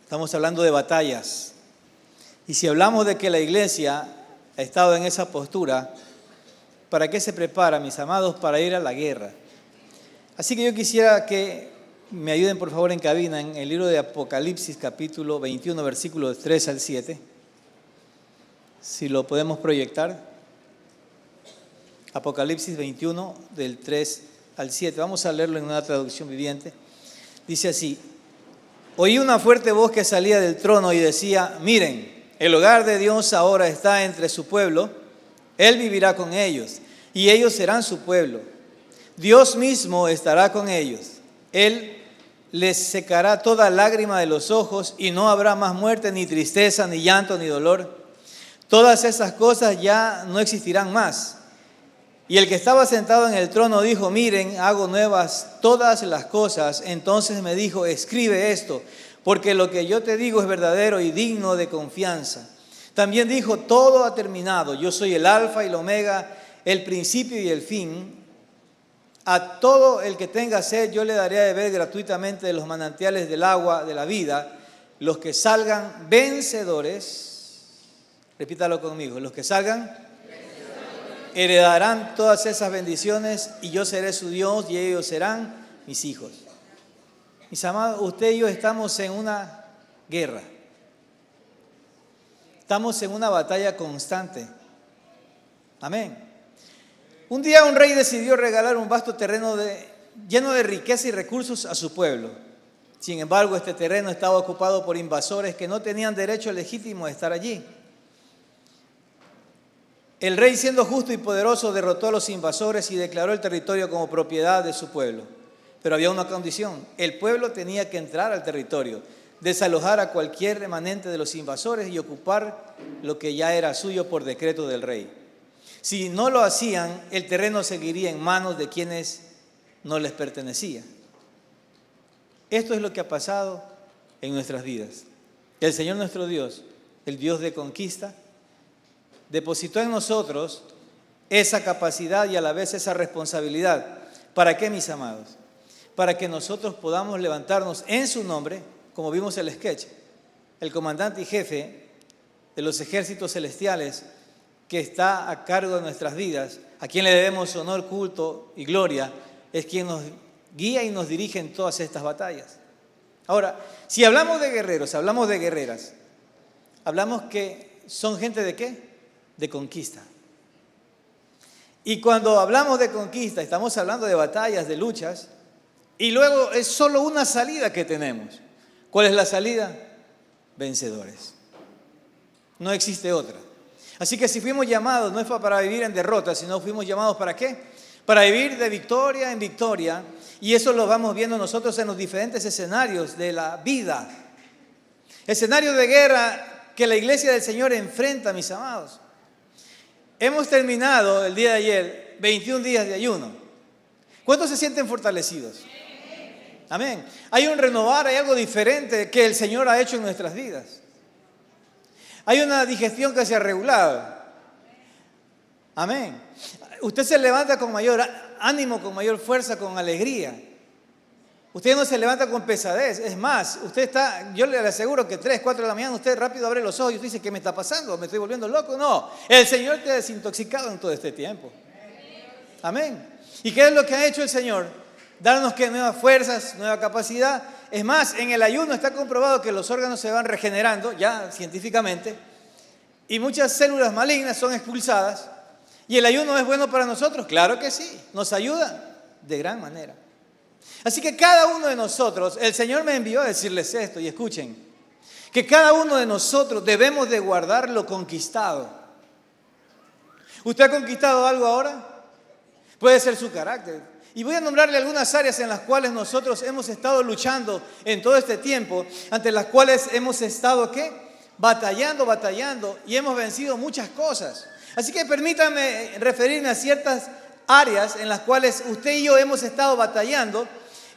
Estamos hablando de batallas. Y si hablamos de que la iglesia ha estado en esa postura, ¿para qué se prepara, mis amados? Para ir a la guerra. Así que yo quisiera que me ayuden, por favor, en cabina, en el libro de Apocalipsis, capítulo 21, versículos 3 al 7. Si lo podemos proyectar. Apocalipsis 21, del 3 al 7. Vamos a leerlo en una traducción viviente. Dice así: oí una fuerte voz que salía del trono y decía: miren, el hogar de Dios ahora está entre su pueblo. Él vivirá con ellos y ellos serán su pueblo. Dios mismo estará con ellos. Él les secará toda lágrima de los ojos y no habrá más muerte, ni tristeza, ni llanto, ni dolor. Todas esas cosas ya no existirán más. Y el que estaba sentado en el trono dijo: miren, hago nuevas todas las cosas. Entonces me dijo: escribe esto, porque lo que yo te digo es verdadero y digno de confianza. También dijo: todo ha terminado. Yo soy el alfa y el omega, el principio y el fin. A todo el que tenga sed yo le daré a beber gratuitamente de los manantiales del agua de la vida. Los que salgan vencedores, repítalo conmigo, los que salgan heredarán todas esas bendiciones y yo seré su Dios y ellos serán mis hijos. Mis amados, usted y yo estamos en una guerra. Estamos en una batalla constante. Amén. Un día un rey decidió regalar un vasto terreno lleno de riqueza y recursos a su pueblo. Sin embargo, este terreno estaba ocupado por invasores que no tenían derecho legítimo a estar allí. El rey, siendo justo y poderoso, derrotó a los invasores y declaró el territorio como propiedad de su pueblo. Pero había una condición: el pueblo tenía que entrar al territorio, desalojar a cualquier remanente de los invasores y ocupar lo que ya era suyo por decreto del rey. Si no lo hacían, el terreno seguiría en manos de quienes no les pertenecía. Esto es lo que ha pasado en nuestras vidas. El Señor nuestro Dios, el Dios de conquista, depositó en nosotros esa capacidad y a la vez esa responsabilidad. ¿Para qué, mis amados? Para que nosotros podamos levantarnos en su nombre, como vimos el sketch. El comandante y jefe de los ejércitos celestiales que está a cargo de nuestras vidas, a quien le debemos honor, culto y gloria, es quien nos guía y nos dirige en todas estas batallas. Ahora, si hablamos de guerreros, hablamos de guerreras, hablamos que son gente ¿de qué? De conquista. Y cuando hablamos de conquista, estamos hablando de batallas, de luchas, y luego es solo una salida que tenemos. ¿Cuál es la salida? Vencedores. No existe otra. Así que si fuimos llamados, no es para vivir en derrota, sino fuimos llamados ¿para qué? Para vivir de victoria en victoria, y eso lo vamos viendo nosotros en los diferentes escenarios de la vida. Escenario de guerra que la iglesia del Señor enfrenta, mis amados. Hemos terminado el día de ayer 21 días de ayuno. ¿Cuántos se sienten fortalecidos? Amén. Hay un renovar, hay algo diferente que el Señor ha hecho en nuestras vidas. Hay una digestión que se ha regulado. Amén. Usted se levanta con mayor ánimo, con mayor fuerza, con alegría. Usted no se levanta con pesadez. Es más, yo le aseguro que 3, 4 de la mañana usted rápido abre los ojos y usted dice: ¿qué me está pasando? ¿Me estoy volviendo loco? No, el Señor te ha desintoxicado en todo este tiempo. Amén. ¿Y qué es lo que ha hecho el Señor? Darnos que nuevas fuerzas, nueva capacidad. Es más, en el ayuno está comprobado que los órganos se van regenerando, ya científicamente, y muchas células malignas son expulsadas. ¿Y el ayuno es bueno para nosotros? Claro que sí, nos ayuda de gran manera. Así que cada uno de nosotros, el Señor me envió a decirles esto, y escuchen, que cada uno de nosotros debemos de guardar lo conquistado. ¿Usted ha conquistado algo ahora? Puede ser su carácter. Y voy a nombrarle algunas áreas en las cuales nosotros hemos estado luchando en todo este tiempo, ante las cuales hemos estado, ¿qué? Batallando, y hemos vencido muchas cosas. Así que permítanme referirme a ciertas áreas en las cuales usted y yo hemos estado batallando,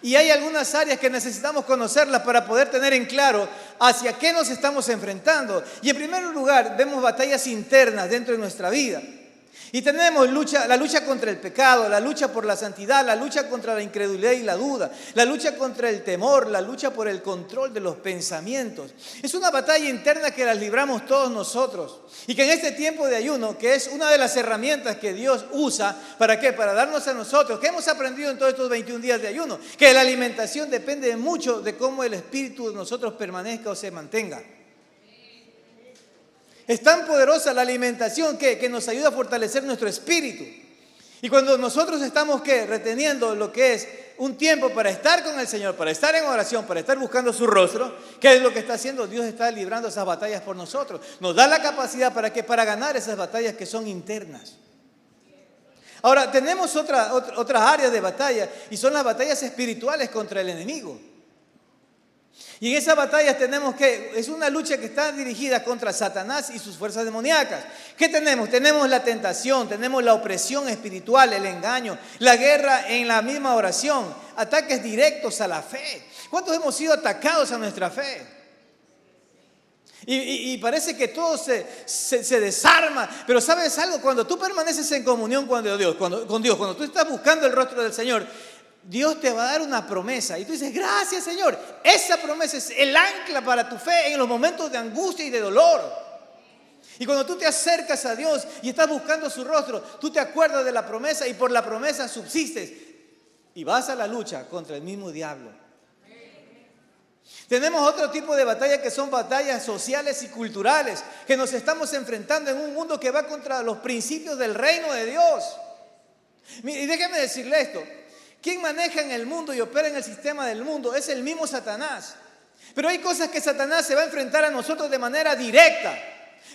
y hay algunas áreas que necesitamos conocerlas para poder tener en claro hacia qué nos estamos enfrentando. Y en primer lugar, vemos batallas internas dentro de nuestra vida. Y tenemos la lucha contra el pecado, la lucha por la santidad, la lucha contra la incredulidad y la duda, la lucha contra el temor, la lucha por el control de los pensamientos. Es una batalla interna que la libramos todos nosotros. Y que en este tiempo de ayuno, que es una de las herramientas que Dios usa, ¿para qué? Para darnos a nosotros, que hemos aprendido en todos estos 21 días de ayuno, que la alimentación depende mucho de cómo el espíritu de nosotros permanezca o se mantenga. Es tan poderosa la alimentación que nos ayuda a fortalecer nuestro espíritu. Y cuando nosotros estamos reteniendo lo que es un tiempo para estar con el Señor, para estar en oración, para estar buscando su rostro, ¿qué es lo que está haciendo? Dios está librando esas batallas por nosotros. Nos da la capacidad para ganar esas batallas que son internas. Ahora, tenemos otras áreas de batalla y son las batallas espirituales contra el enemigo. Y en esas batallas es una lucha que está dirigida contra Satanás y sus fuerzas demoníacas. ¿Qué tenemos? Tenemos la tentación, tenemos la opresión espiritual, el engaño, la guerra en la misma oración, ataques directos a la fe. ¿Cuántos hemos sido atacados a nuestra fe? Y parece que todo se desarma. Pero ¿sabes algo? Cuando tú permaneces en comunión con Dios, cuando tú estás buscando el rostro del Señor, Dios te va a dar una promesa y tú dices, gracias Señor. Esa promesa es el ancla para tu fe en los momentos de angustia y de dolor. Y cuando tú te acercas a Dios y estás buscando su rostro, tú te acuerdas de la promesa y por la promesa subsistes y vas a la lucha contra el mismo diablo. Tenemos otro tipo de batalla que son batallas sociales y culturales, que nos estamos enfrentando en un mundo que va contra los principios del reino de Dios. Y déjeme decirle esto. Quien maneja en el mundo y opera en el sistema del mundo es el mismo Satanás. Pero hay cosas que Satanás se va a enfrentar a nosotros de manera directa.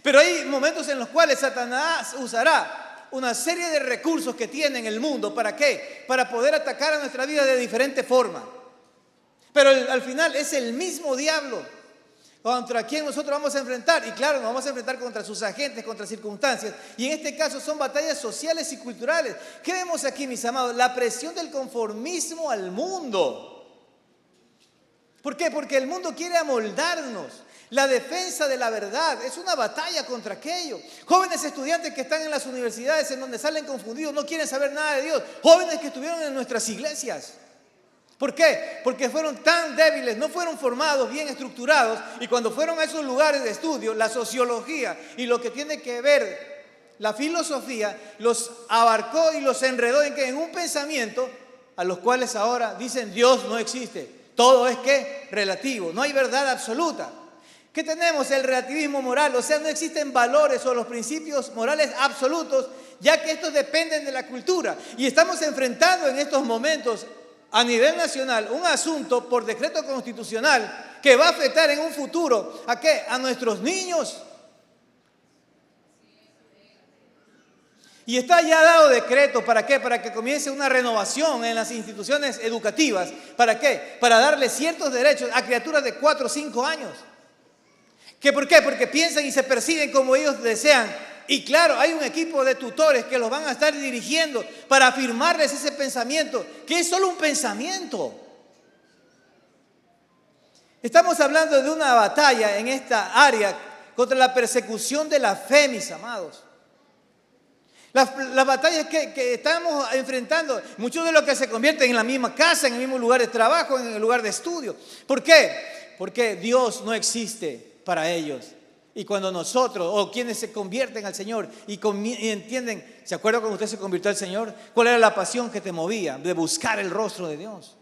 Pero hay momentos en los cuales Satanás usará una serie de recursos que tiene en el mundo. ¿Para qué? Para poder atacar a nuestra vida de diferente forma. Pero al final es el mismo diablo contra quien nosotros vamos a enfrentar. Y claro, nos vamos a enfrentar contra sus agentes, contra circunstancias. Y en este caso son batallas sociales y culturales. ¿Qué vemos aquí, mis amados? La presión del conformismo al mundo. ¿Por qué? Porque el mundo quiere amoldarnos. La defensa de la verdad es una batalla contra aquello. Jóvenes estudiantes que están en las universidades en donde salen confundidos, no quieren saber nada de Dios. Jóvenes que estuvieron en nuestras iglesias. ¿Por qué? Porque fueron tan débiles, no fueron formados, bien estructurados, y cuando fueron a esos lugares de estudio, la sociología y lo que tiene que ver la filosofía, los abarcó y los enredó en un pensamiento a los cuales ahora dicen Dios no existe. Todo es relativo, no hay verdad absoluta. ¿Qué tenemos? El relativismo moral, o sea, no existen valores o los principios morales absolutos, ya que estos dependen de la cultura. Y estamos enfrentando en estos momentos a nivel nacional un asunto por decreto constitucional que va a afectar en un futuro ¿a qué? A nuestros niños. Y está ya dado decreto, ¿para qué? Para que comience una renovación en las instituciones educativas. ¿Para qué? Para darle ciertos derechos a criaturas de 4 o 5 años. ¿Por qué? Porque piensan y se perciben como ellos desean. Y claro, hay un equipo de tutores que los van a estar dirigiendo para afirmarles ese pensamiento, que es solo un pensamiento. Estamos hablando de una batalla en esta área contra la persecución de la fe, mis amados. Las batallas que estamos enfrentando, muchos de los que se convierten en la misma casa, en el mismo lugar de trabajo, en el lugar de estudio. ¿Por qué? Porque Dios no existe para ellos. Y cuando nosotros, o quienes se convierten al Señor y entienden, ¿se acuerda cuando usted se convirtió al Señor? ¿Cuál era la pasión que te movía? De buscar el rostro de Dios.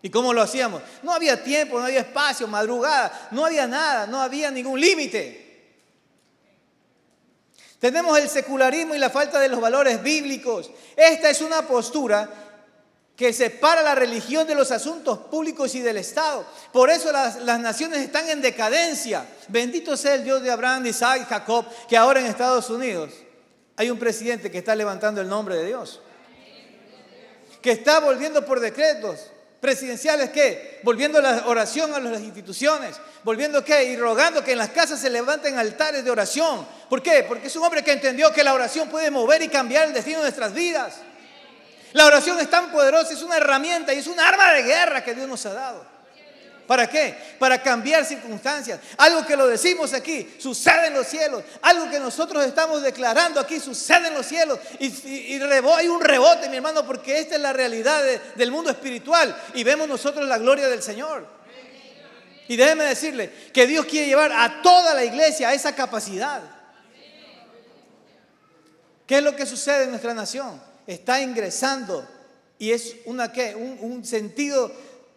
¿Y cómo lo hacíamos? No había tiempo, no había espacio, madrugada, no había nada, no había ningún límite. Tenemos el secularismo y la falta de los valores bíblicos. Esta es una postura que separa la religión de los asuntos públicos y del Estado. Por eso las naciones están en decadencia. Bendito sea el Dios de Abraham, de Isaac y Jacob, que ahora en Estados Unidos hay un presidente que está levantando el nombre de Dios. Que está volviendo por decretos presidenciales, ¿qué? Volviendo la oración a las instituciones. Volviendo, ¿qué? Y rogando que en las casas se levanten altares de oración. ¿Por qué? Porque es un hombre que entendió que la oración puede mover y cambiar el destino de nuestras vidas. La oración es tan poderosa, es una herramienta y es un arma de guerra que Dios nos ha dado. ¿Para qué? Para cambiar circunstancias. Algo que lo decimos aquí, sucede en los cielos. Algo que nosotros estamos declarando aquí, sucede en los cielos. Y hay un rebote, mi hermano, porque esta es la realidad del mundo espiritual. Y vemos nosotros la gloria del Señor. Y déjeme decirle que Dios quiere llevar a toda la iglesia a esa capacidad. ¿Qué es lo que sucede en nuestra nación? Está ingresando y es un sentido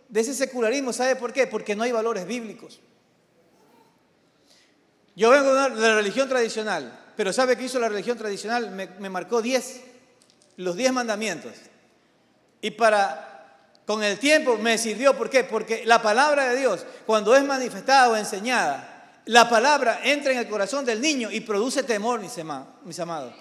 de ese secularismo. ¿Sabe por qué? Porque no hay valores bíblicos. Yo vengo de la religión tradicional, pero ¿sabe qué hizo la religión tradicional? Me marcó los 10 mandamientos. Y con el tiempo me sirvió. ¿Por qué? Porque la palabra de Dios, cuando es manifestada o enseñada, la palabra entra en el corazón del niño y produce temor, mis amados.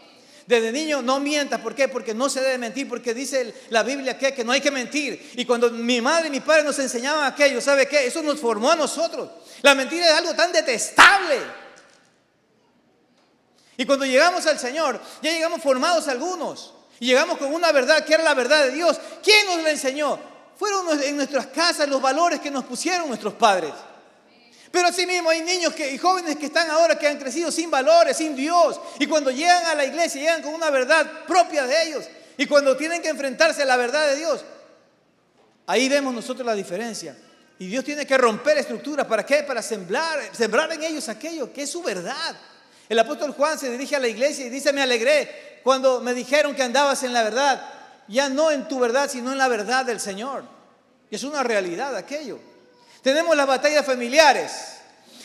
Desde niño no mientas. ¿Por qué? Porque no se debe mentir, porque dice la Biblia que no hay que mentir. Y cuando mi madre y mi padre nos enseñaban aquello, ¿sabe qué? Eso nos formó a nosotros. La mentira es algo tan detestable. Y cuando llegamos al Señor, ya llegamos formados algunos. Y llegamos con una verdad que era la verdad de Dios. ¿Quién nos la enseñó? Fueron en nuestras casas los valores que nos pusieron nuestros padres. Pero así mismo hay niños y jóvenes que están ahora, que han crecido sin valores, sin Dios. Y cuando llegan a la iglesia, llegan con una verdad propia de ellos. Y cuando tienen que enfrentarse a la verdad de Dios, ahí vemos nosotros la diferencia. Y Dios tiene que romper estructuras. ¿Para qué? Para sembrar en ellos aquello que es su verdad. El apóstol Juan se dirige a la iglesia y dice: me alegré cuando me dijeron que andabas en la verdad. Ya no en tu verdad, sino en la verdad del Señor. Y es una realidad aquello. Tenemos las batallas familiares.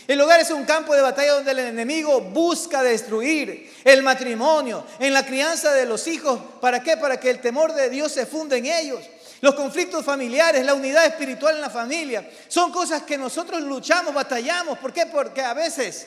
El hogar es un campo de batalla donde el enemigo busca destruir el matrimonio, en la crianza de los hijos. ¿Para qué? Para que el temor de Dios se funda en ellos. Los conflictos familiares, la unidad espiritual en la familia, son cosas que nosotros luchamos, batallamos. ¿Por qué? Porque a veces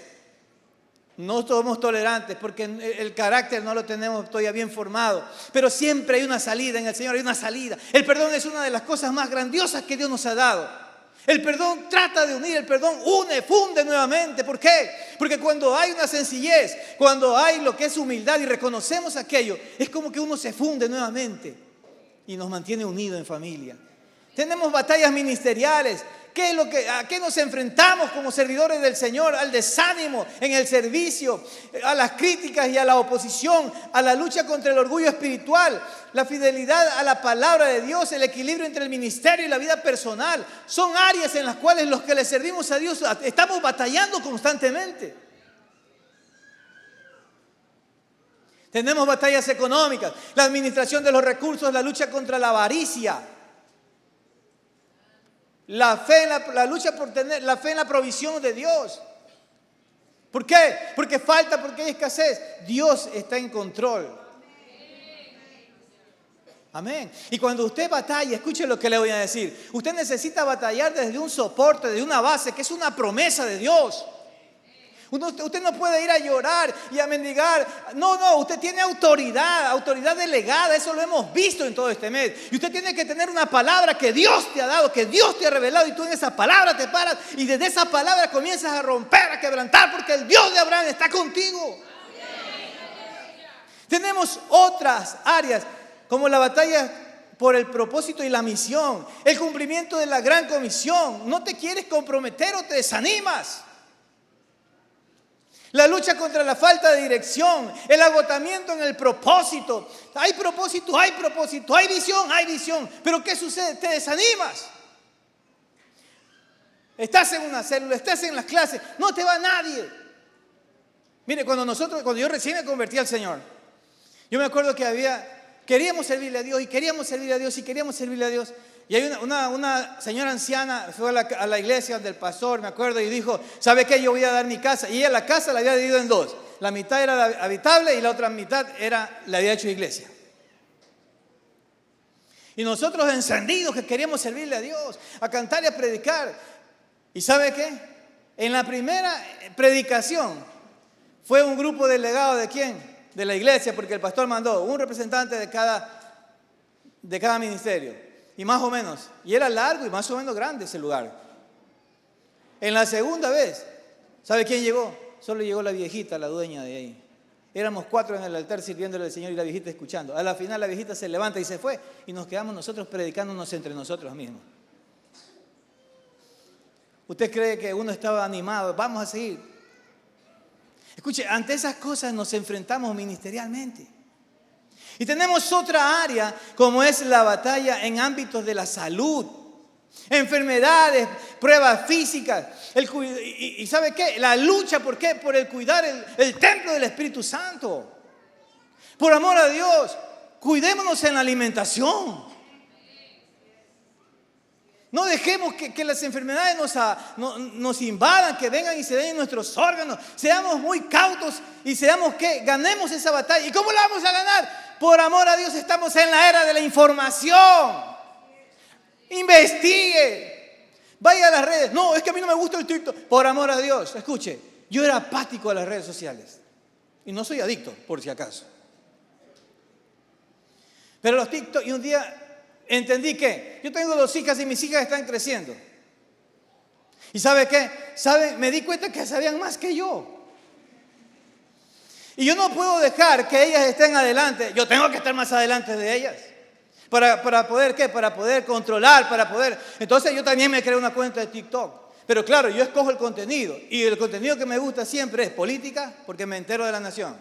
no somos tolerantes, porque el carácter no lo tenemos todavía bien formado. Pero siempre hay una salida en el Señor, hay una salida. El perdón es una de las cosas más grandiosas que Dios nos ha dado. El perdón trata de unir, el perdón funde nuevamente. ¿Por qué? Porque cuando hay una sencillez, cuando hay lo que es humildad y reconocemos aquello, es como que uno se funde nuevamente y nos mantiene unidos en familia. Tenemos batallas ministeriales. ¿A qué nos enfrentamos como servidores del Señor? Al desánimo en el servicio, a las críticas y a la oposición, a la lucha contra el orgullo espiritual, la fidelidad a la palabra de Dios, el equilibrio entre el ministerio y la vida personal. Son áreas en las cuales los que le servimos a Dios estamos batallando constantemente. Tenemos batallas económicas, la administración de los recursos, la lucha contra la avaricia. La lucha por tener la fe en la provisión de Dios. ¿Por qué? Porque hay escasez. Dios está en control. Amén. Y cuando usted batalla, escuche lo que le voy a decir. Usted necesita batallar desde un soporte, desde una base, que es una promesa de Dios. Usted no puede ir a llorar y a mendigar. No, usted tiene autoridad delegada. Eso lo hemos visto en todo este mes. Y usted tiene que tener una palabra que Dios te ha dado, que Dios te ha revelado, y tú en esa palabra te paras y desde esa palabra comienzas a romper, a quebrantar, porque el Dios de Abraham está contigo. Tenemos otras áreas como la batalla por el propósito y la misión, el cumplimiento de la gran comisión. No te quieres comprometer o te desanimas. La lucha contra la falta de dirección, el agotamiento en el propósito. Hay propósito, hay visión. Pero ¿qué sucede? Te desanimas. Estás en una célula, estás en las clases, no te va nadie. Mire, cuando yo recién me convertí al Señor, yo me acuerdo que queríamos servirle a Dios y queríamos servirle a Dios. Y hay una señora anciana fue a la iglesia del pastor, me acuerdo, y dijo: ¿sabe qué? Yo voy a dar mi casa. Y ella la casa la había dividido en dos. La mitad era habitable y la otra mitad la había hecho iglesia. Y nosotros encendidos que queríamos servirle a Dios, a cantar y a predicar. ¿Y sabe qué? En la primera predicación fue un grupo delegado ¿de quién? De la iglesia, porque el pastor mandó un representante de cada ministerio. Y más o menos, y era largo y más o menos grande ese lugar. En la segunda vez, ¿sabe quién llegó? Solo llegó la viejita, la dueña de ahí. Éramos 4 en el altar sirviéndole al Señor y la viejita escuchando. A la final la viejita se levanta y se fue, y nos quedamos nosotros predicándonos entre nosotros mismos. ¿Usted cree que uno estaba animado? Vamos a seguir. Escuche, ante esas cosas nos enfrentamos ministerialmente. Y tenemos otra área como es la batalla en ámbitos de la salud. Enfermedades, pruebas físicas. ¿Y sabe qué? La lucha, ¿por qué? Por el cuidar el templo del Espíritu Santo. Por amor a Dios, cuidémonos en la alimentación. No dejemos que las enfermedades nos invadan, que vengan y se den en nuestros órganos. Seamos muy cautos y seamos que ganemos esa batalla. ¿Y cómo la vamos a ganar? Por amor a Dios, estamos en la era de la información. Investigue. Vaya a las redes. No, es que a mí no me gusta el TikTok. Por amor a Dios, escuche, yo era apático a las redes sociales. Y no soy adicto, por si acaso. Pero los TikTok, y un día entendí que yo tengo 2 hijas y mis hijas están creciendo. ¿Y sabe qué? Me di cuenta que sabían más que yo. Y yo no puedo dejar que ellas estén adelante. Yo tengo que estar más adelante de ellas. ¿Para poder qué? Para poder controlar, para poder... Entonces yo también me creé una cuenta de TikTok. Pero claro, yo escojo el contenido. Y el contenido que me gusta siempre es política, porque me entero de la nación.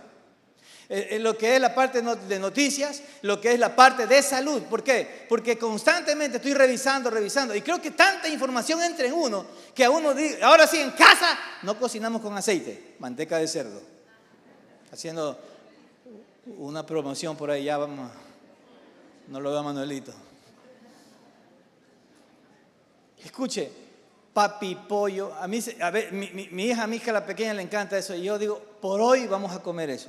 Lo que es la parte de noticias, lo que es la parte de salud. ¿Por qué? Porque constantemente estoy revisando. Y creo que tanta información entra en uno, que a uno dice, ahora sí en casa no cocinamos con aceite, manteca de cerdo. Haciendo una promoción por ahí, ya vamos, no lo veo a Manuelito. Escuche, papi, pollo, a ver, mi hija la pequeña le encanta eso, y yo digo, por hoy vamos a comer eso.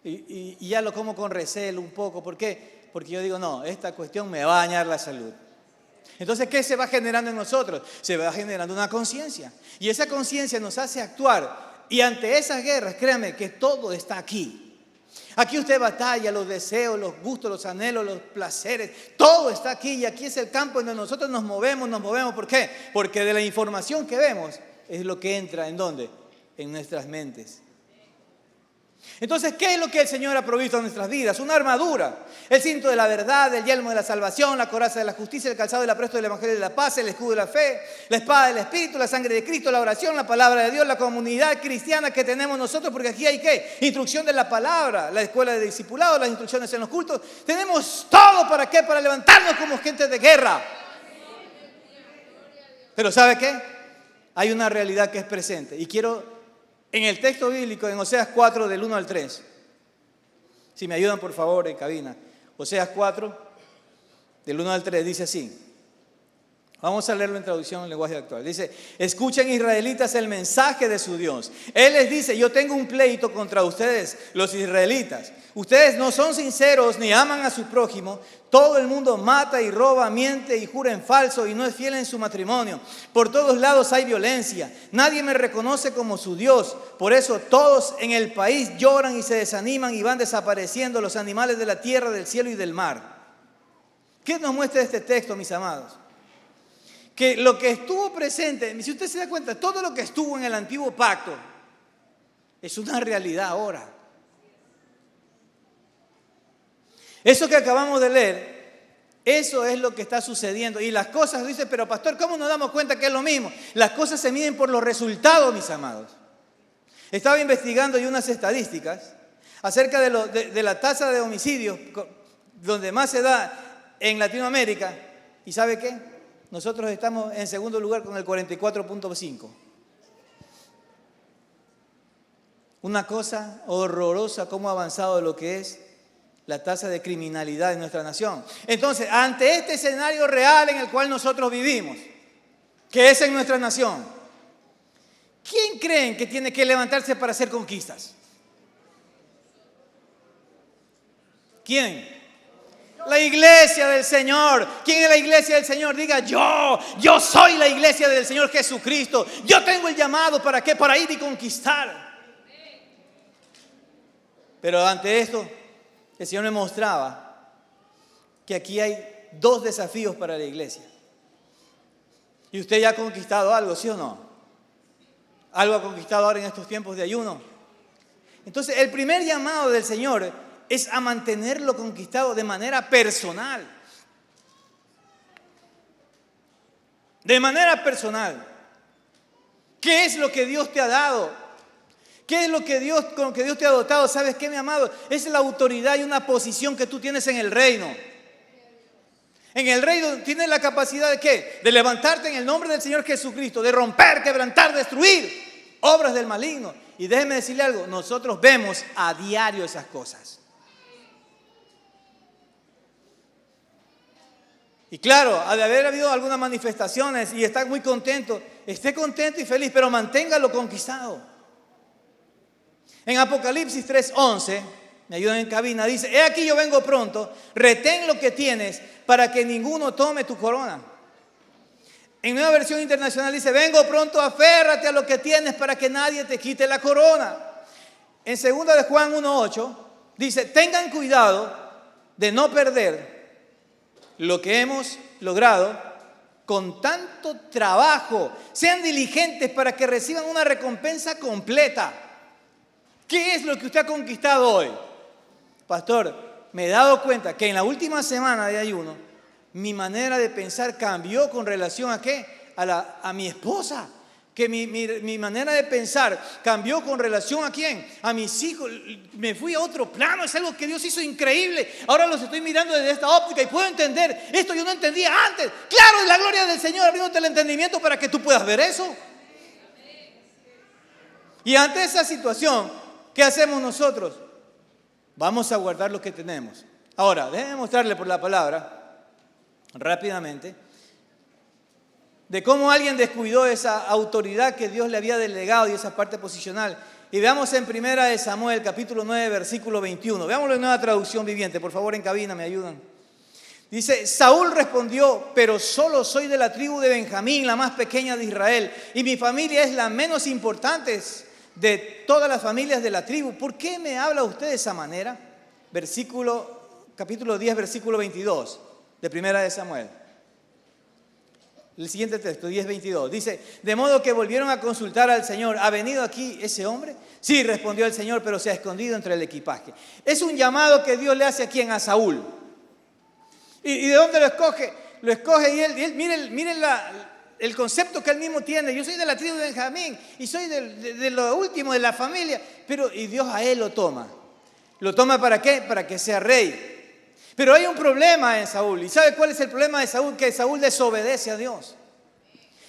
Y ya lo como con recelo un poco. ¿Por qué? Porque yo digo, no, esta cuestión me va a dañar la salud. Entonces, ¿qué se va generando en nosotros? Se va generando una conciencia. Y esa conciencia nos hace actuar. Y ante esas guerras, créame que todo está aquí. Aquí usted batalla, los deseos, los gustos, los anhelos, los placeres. Todo está aquí. Y aquí es el campo donde nosotros nos movemos. ¿Por qué? Porque de la información que vemos es lo que entra, ¿en dónde? En nuestras mentes. Entonces, ¿qué es lo que el Señor ha provisto en nuestras vidas? Una armadura, el cinto de la verdad, el yelmo de la salvación, la coraza de la justicia, el calzado del apresto del evangelio de la paz, el escudo de la fe, la espada del Espíritu, la sangre de Cristo, la oración, la palabra de Dios, la comunidad cristiana que tenemos nosotros, porque aquí hay ¿qué? Instrucción de la palabra, la escuela de discipulado, las instrucciones en los cultos. Tenemos todo, ¿para qué? Para levantarnos como gente de guerra. Pero ¿sabe qué? Hay una realidad que es presente y quiero... En el texto bíblico, en Oseas 4, del 1 al 3. Si me ayudan, por favor, en cabina. Oseas 4, del 1 al 3, dice así. Vamos a leerlo en traducción en lenguaje actual. Dice, escuchen israelitas el mensaje de su Dios. Él les dice, yo tengo un pleito contra ustedes, los israelitas. Ustedes no son sinceros ni aman a su prójimo. Todo el mundo mata y roba, miente y jura en falso y no es fiel en su matrimonio. Por todos lados hay violencia. Nadie me reconoce como su Dios. Por eso todos en el país lloran y se desaniman y van desapareciendo los animales de la tierra, del cielo y del mar. ¿Qué nos muestra este texto, mis amados? Que lo que estuvo presente, si usted se da cuenta, todo lo que estuvo en el antiguo pacto es una realidad ahora. Eso que acabamos de leer, eso es lo que está sucediendo. Y las cosas, dice, pero pastor, ¿cómo nos damos cuenta que es lo mismo? Las cosas se miden por los resultados, mis amados. Estaba investigando yo unas estadísticas acerca de la tasa de homicidios, donde más se da en Latinoamérica. ¿Y sabe qué? Nosotros estamos en segundo lugar con el 44.5. Una cosa horrorosa cómo ha avanzado lo que es la tasa de criminalidad en nuestra nación. Entonces, ante este escenario real en el cual nosotros vivimos, que es en nuestra nación, ¿quién creen que tiene que levantarse para hacer conquistas? ¿Quién? La iglesia del Señor. ¿Quién es la iglesia del Señor? Diga yo soy la iglesia del Señor Jesucristo. Yo tengo el llamado, ¿para qué? Para ir y conquistar. Pero ante esto, el Señor me mostraba que aquí hay 2 desafíos para la iglesia. ¿Y usted ya ha conquistado algo, sí o no? ¿Algo ha conquistado ahora en estos tiempos de ayuno? Entonces, el primer llamado del Señor es a mantenerlo conquistado de manera personal. de manera personal. ¿Qué es lo que Dios te ha dado? ¿Qué es lo que Dios, con lo que Dios te ha dotado? ¿Sabes qué, mi amado? Es la autoridad y una posición que tú tienes en el reino. En el reino tienes la capacidad de ¿qué? De levantarte en el nombre del Señor Jesucristo, de romper, quebrantar, destruir obras del maligno. Y déjeme decirle algo, nosotros vemos a diario esas cosas. Y claro, ha de haber habido algunas manifestaciones y está muy contento, esté contento y feliz, pero manténgalo conquistado. En Apocalipsis 3:11, me ayudan en cabina, dice: he aquí yo vengo pronto, retén lo que tienes para que ninguno tome tu corona. En Nueva Versión Internacional dice: vengo pronto, aférrate a lo que tienes para que nadie te quite la corona. En 2 de Juan 1:8 dice: tengan cuidado de no perder lo que hemos logrado con tanto trabajo. Sean diligentes para que reciban una recompensa completa. ¿Qué es lo que usted ha conquistado hoy? Pastor, me he dado cuenta que en la última semana de ayuno, mi manera de pensar cambió con relación a ¿qué? A mi esposa. Que mi manera de pensar cambió con relación ¿a quién? A mis hijos. Me fui a otro plano. Es algo que Dios hizo increíble. Ahora los estoy mirando desde esta óptica y puedo entender. Esto yo no entendía antes. Claro, es la gloria del Señor abriéndote el entendimiento para que tú puedas ver eso. Y ante esa situación, ¿qué hacemos nosotros? Vamos a guardar lo que tenemos. Ahora, déjenme mostrarle por la palabra, rápidamente, de cómo alguien descuidó esa autoridad que Dios le había delegado y esa parte posicional. Y veamos en 1 de Samuel, capítulo 9, versículo 21. Veámoslo en Nueva Traducción Viviente. Por favor, en cabina, me ayudan. Dice: Saúl respondió: pero solo soy de la tribu de Benjamín, la más pequeña de Israel, y mi familia es la menos importante de todas las familias de la tribu. ¿Por qué me habla usted de esa manera? Capítulo 10, versículo 22 de 1 de Samuel. El siguiente texto, 10:22, dice: de modo que volvieron a consultar al Señor. ¿Ha venido aquí ese hombre? Sí, respondió el Señor, pero se ha escondido entre el equipaje. Es un llamado que Dios le hace a ¿quién? A Saúl. ¿Y de dónde lo escoge? Lo escoge y él miren el concepto que él mismo tiene. Yo soy de la tribu de Benjamín y soy de lo último de la familia. Y Dios a él lo toma. ¿Lo toma para qué? Para que sea rey. Pero hay un problema en Saúl. ¿Y sabe cuál es el problema de Saúl? Que Saúl desobedece a Dios.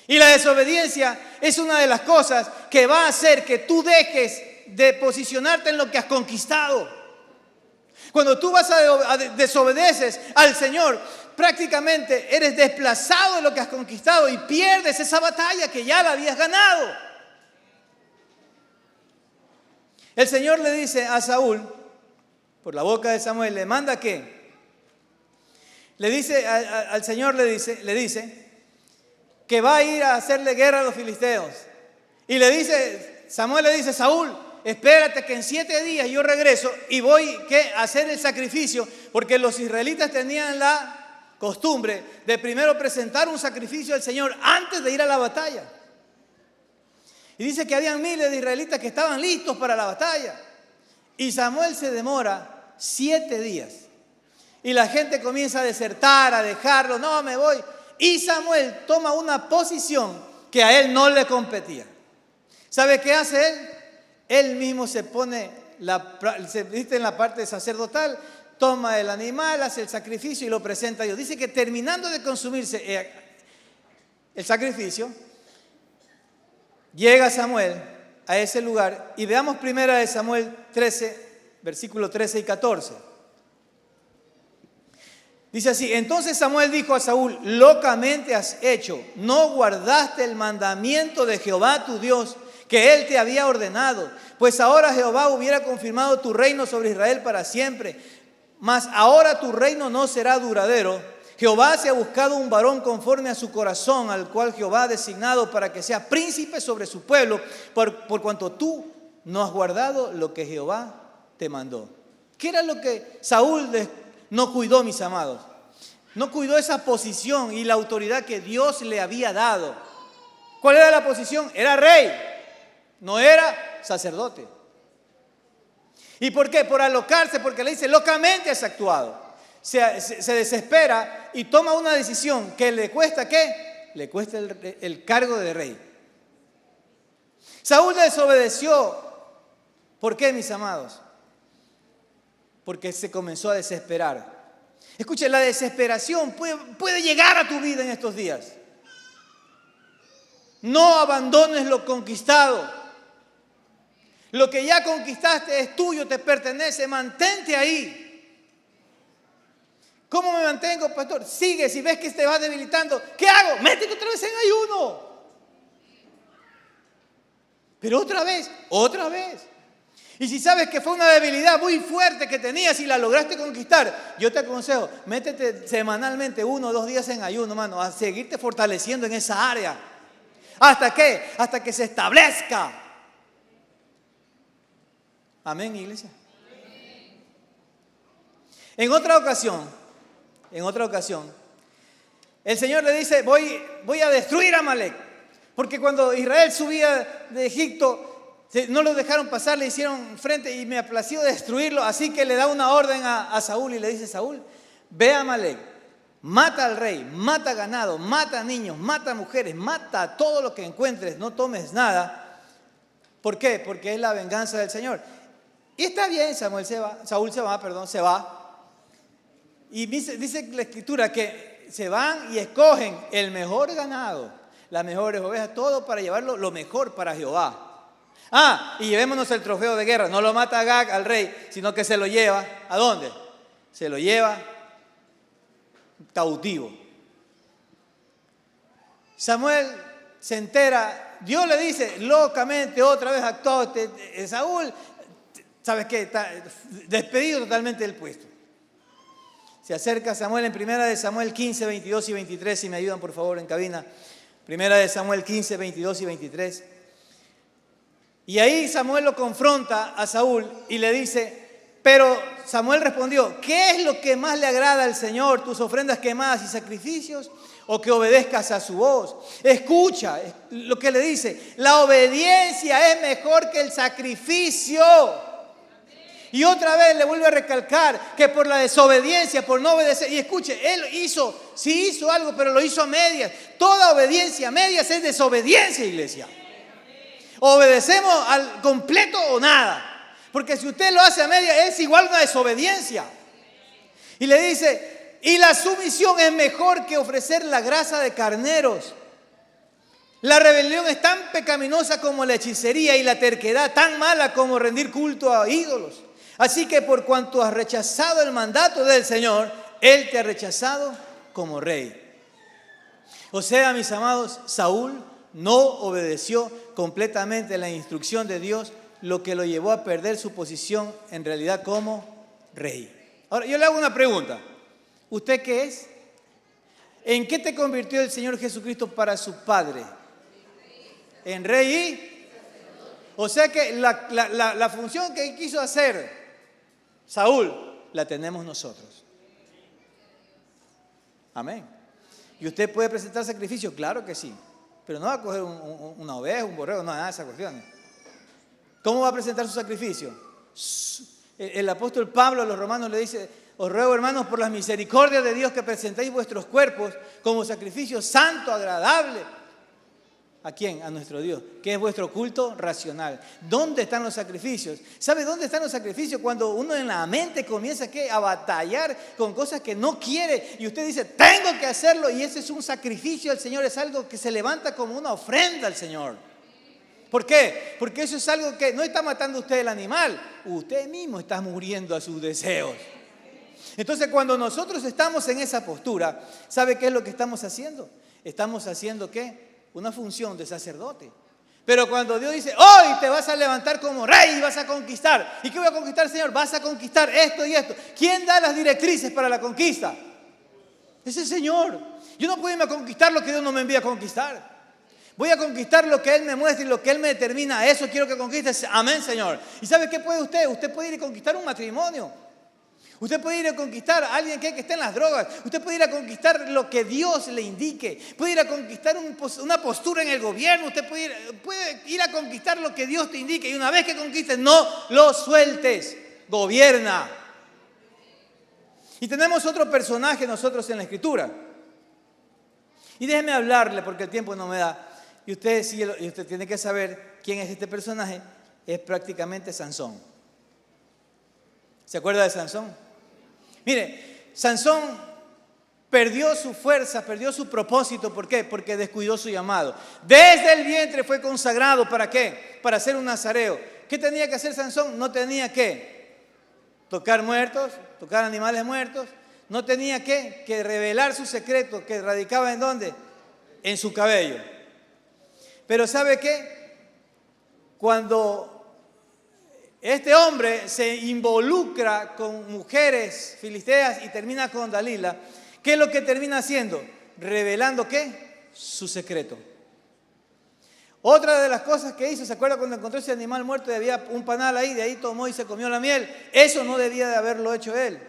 Y la desobediencia es una de las cosas que va a hacer que tú dejes de posicionarte en lo que has conquistado. Cuando tú desobedeces al Señor, prácticamente eres desplazado de lo que has conquistado y pierdes esa batalla que ya la habías ganado. El Señor le dice a Saúl, por la boca de Samuel, le manda ¿qué? Le dice, al Señor le dice que va a ir a hacerle guerra a los filisteos. Y Samuel le dice: Saúl, espérate que en 7 días yo regreso y voy a hacer el sacrificio, porque los israelitas tenían la costumbre de primero presentar un sacrificio al Señor antes de ir a la batalla. Y dice que habían miles de israelitas que estaban listos para la batalla. Y Samuel se demora 7 días. Y la gente comienza a desertar, a dejarlo. No, me voy. Y Samuel toma una posición que a él no le competía. ¿Sabe qué hace él? Él mismo se viste en la parte sacerdotal, toma el animal, hace el sacrificio y lo presenta a Dios. Dice que terminando de consumirse el sacrificio, llega Samuel a ese lugar y veamos 1 Samuel 13, versículos 13 y 14. Dice así: entonces Samuel dijo a Saúl: locamente has hecho, no guardaste el mandamiento de Jehová tu Dios, que él te había ordenado, pues ahora Jehová hubiera confirmado tu reino sobre Israel para siempre, mas ahora tu reino no será duradero. Jehová se ha buscado un varón conforme a su corazón, al cual Jehová ha designado para que sea príncipe sobre su pueblo, por cuanto tú no has guardado lo que Jehová te mandó. ¿Qué era lo que Saúl no cuidó, mis amados? No cuidó esa posición y la autoridad que Dios le había dado. ¿Cuál era la posición? Era rey, no era sacerdote. ¿Y por qué? Por alocarse, porque le dice: locamente has actuado. Se desespera y toma una decisión que le cuesta ¿qué? le cuesta el cargo de rey. Saúl desobedeció. ¿Por qué, mis amados? Porque se comenzó a desesperar. Escuche, la desesperación puede llegar a tu vida en estos días. No abandones lo conquistado. Lo que ya conquistaste es tuyo, te pertenece, mantente ahí. ¿Cómo me mantengo, pastor? Sigue, si ves que te vas debilitando, ¿qué hago? Métete otra vez en ayuno. Pero otra vez. Y si sabes que fue una debilidad muy fuerte que tenías y la lograste conquistar, yo te aconsejo, métete semanalmente 1 o 2 días en ayuno, hermano, a seguirte fortaleciendo en esa área. ¿Hasta qué? Hasta que se establezca. Amén, iglesia. En otra ocasión, el Señor le dice, voy a destruir a Amalek. Porque cuando Israel subía de Egipto, no lo dejaron pasar, le hicieron frente y me plació destruirlo. Así que le da una orden a Saúl y le dice, Saúl, ve a Amalek, mata al rey, mata ganado, mata niños, mata mujeres, mata todo lo que encuentres, no tomes nada. ¿Por qué? Porque es la venganza del Señor. Y está bien, Saúl se va. Y dice la Escritura que se van y escogen el mejor ganado, las mejores ovejas, todo para llevarlo lo mejor para Jehová. Y llevémonos el trofeo de guerra. No lo mata Agag al rey, sino que se lo lleva. ¿A dónde? Se lo lleva cautivo. Samuel se entera, Dios le dice locamente otra vez actuó, Saúl, ¿sabes qué? Está despedido totalmente del puesto. Se acerca Samuel en 1 Samuel 15, 22 y 23, si me ayudan por favor en cabina. 1 Samuel 15, 22 y 23. Y ahí Samuel lo confronta a Saúl y le dice, pero Samuel respondió, ¿qué es lo que más le agrada al Señor? ¿Tus ofrendas quemadas y sacrificios? ¿O que obedezcas a su voz? Escucha lo que le dice, la obediencia es mejor que el sacrificio. Y otra vez le vuelve a recalcar que por la desobediencia, por no obedecer, y escuche, él sí hizo algo, pero lo hizo a medias. Toda obediencia a medias es desobediencia, iglesia. Obedecemos al completo o nada. Porque si usted lo hace a medias, es igual una desobediencia. Y le dice, y la sumisión es mejor que ofrecer la grasa de carneros. La rebelión es tan pecaminosa como la hechicería y la terquedad tan mala como rendir culto a ídolos. Así que por cuanto has rechazado el mandato del Señor, Él te ha rechazado como rey. O sea, mis amados, Saúl no obedeció completamente la instrucción de Dios, lo que lo llevó a perder su posición en realidad como rey. Ahora, yo le hago una pregunta. ¿Usted qué es? ¿En qué te convirtió el Señor Jesucristo para su Padre? En rey y... O sea que la función que quiso hacer Saúl, la tenemos nosotros. Amén. ¿Y usted puede presentar sacrificio? Claro que sí. Pero no va a coger una oveja, un borrego, no, nada de esas cuestiones. ¿Cómo va a presentar su sacrificio? El apóstol Pablo a los romanos le dice, os ruego, hermanos, por las misericordias de Dios, que presentéis vuestros cuerpos como sacrificio santo, agradable. ¿A quién? A nuestro Dios, que es vuestro culto racional. ¿Dónde están los sacrificios? ¿Sabe dónde están los sacrificios? Cuando uno en la mente comienza a batallar con cosas que no quiere y usted dice, tengo que hacerlo, y ese es un sacrificio al Señor, es algo que se levanta como una ofrenda al Señor. ¿Por qué? Porque eso es algo que no está matando usted el animal, usted mismo está muriendo a sus deseos. Entonces, cuando nosotros estamos en esa postura, ¿sabe qué es lo que estamos haciendo? Estamos haciendo ¿qué? Una función de sacerdote. Pero cuando Dios dice, hoy te vas a levantar como rey y vas a conquistar. ¿Y qué voy a conquistar, Señor? Vas a conquistar esto y esto. ¿Quién da las directrices para la conquista? Es el Señor. Yo no puedo irme a conquistar lo que Dios no me envía a conquistar. Voy a conquistar lo que Él me muestra y lo que Él me determina. Eso quiero que conquistes. Amén, Señor. ¿Y sabe qué puede usted? Usted puede ir a conquistar un matrimonio. Usted puede ir a conquistar a alguien que esté en las drogas. Usted puede ir a conquistar lo que Dios le indique. Puede ir a conquistar una postura en el gobierno. Usted puede ir a conquistar lo que Dios te indique. Y una vez que conquistes, no lo sueltes. Gobierna. Y tenemos otro personaje nosotros en la Escritura. Y déjeme hablarle porque el tiempo no me da. Y usted tiene que saber quién es este personaje. Es prácticamente Sansón. ¿Se acuerda de Sansón? Mire, Sansón perdió su fuerza, perdió su propósito. ¿Por qué? Porque descuidó su llamado. Desde el vientre fue consagrado. ¿Para qué? Para ser un nazareo. ¿Qué tenía que hacer Sansón? No tenía que tocar muertos, tocar animales muertos. No tenía que revelar su secreto, que radicaba ¿en dónde? En su cabello. Pero ¿sabe qué? Cuando este hombre se involucra con mujeres filisteas y termina con Dalila, ¿qué es lo que termina haciendo? Revelando ¿qué? Su secreto. Otra de las cosas que hizo, ¿se acuerda cuando encontró ese animal muerto y había un panal ahí? De ahí tomó y se comió la miel. Eso no debía de haberlo hecho él.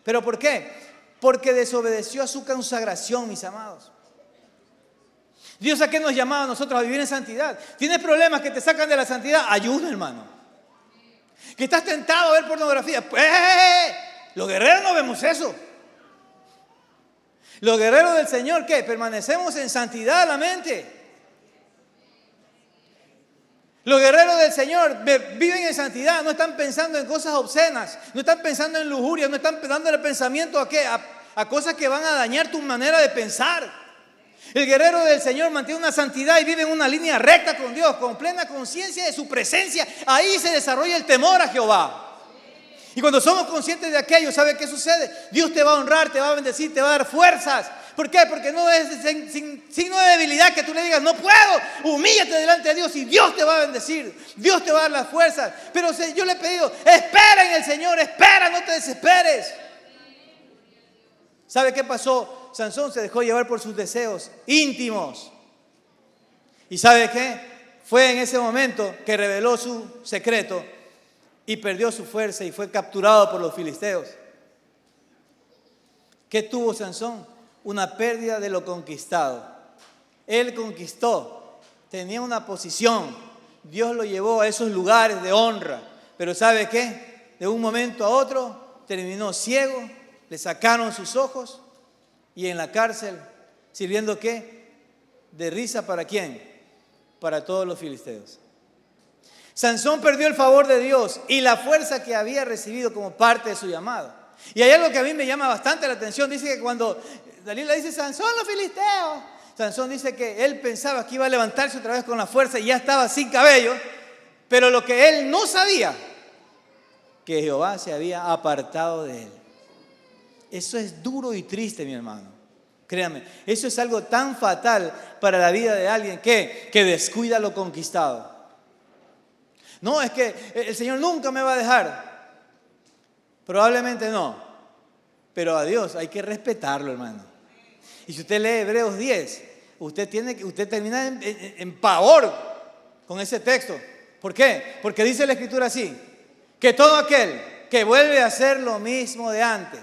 ¿Pero por qué? Porque desobedeció a su consagración, mis amados. Dios, ¿a qué nos llamaba a nosotros? A vivir en santidad. ¿Tienes problemas que te sacan de la santidad? Ayuda, hermano. ¿Que estás tentado a ver pornografía? Pues, los guerreros no vemos eso. Los guerreros del Señor, ¿qué? Permanecemos en santidad a la mente. Los guerreros del Señor viven en santidad, no están pensando en cosas obscenas, no están pensando en lujuria, no están dándole pensamiento ¿a qué? A cosas que van a dañar tu manera de pensar. El guerrero del Señor mantiene una santidad y vive en una línea recta con Dios, con plena conciencia de su presencia. Ahí se desarrolla el temor a Jehová. Y cuando somos conscientes de aquello, ¿sabe qué sucede? Dios te va a honrar, te va a bendecir, te va a dar fuerzas. ¿Por qué? Porque no es signo de debilidad que tú le digas, no puedo, humíllate delante de Dios y Dios te va a bendecir, Dios te va a dar las fuerzas. Pero yo le he pedido, espera en el Señor, espera, no te desesperes. ¿Sabe qué pasó? Sansón se dejó llevar por sus deseos íntimos. ¿Y sabe qué? Fue en ese momento que reveló su secreto y perdió su fuerza y fue capturado por los filisteos. ¿Qué tuvo Sansón? Una pérdida de lo conquistado. Él conquistó, tenía una posición. Dios lo llevó a esos lugares de honra. Pero ¿sabe qué? De un momento a otro terminó ciego, le sacaron sus ojos y en la cárcel, sirviendo ¿qué? De risa ¿para quién? Para todos los filisteos. Sansón perdió el favor de Dios y la fuerza que había recibido como parte de su llamado. Y hay algo que a mí me llama bastante la atención. Dice que cuando Dalila dice, Sansón, los filisteos. Sansón dice que él pensaba que iba a levantarse otra vez con la fuerza y ya estaba sin cabello. Pero lo que él no sabía, que Jehová se había apartado de él. Eso es duro y triste, mi hermano. Créame, eso es algo tan fatal para la vida de alguien que descuida lo conquistado. No, es que el Señor nunca me va a dejar. Probablemente no. Pero a Dios hay que respetarlo, hermano. Y si usted lee Hebreos 10, usted termina en pavor con ese texto. ¿Por qué? Porque dice la Escritura así, que todo aquel que vuelve a hacer lo mismo de antes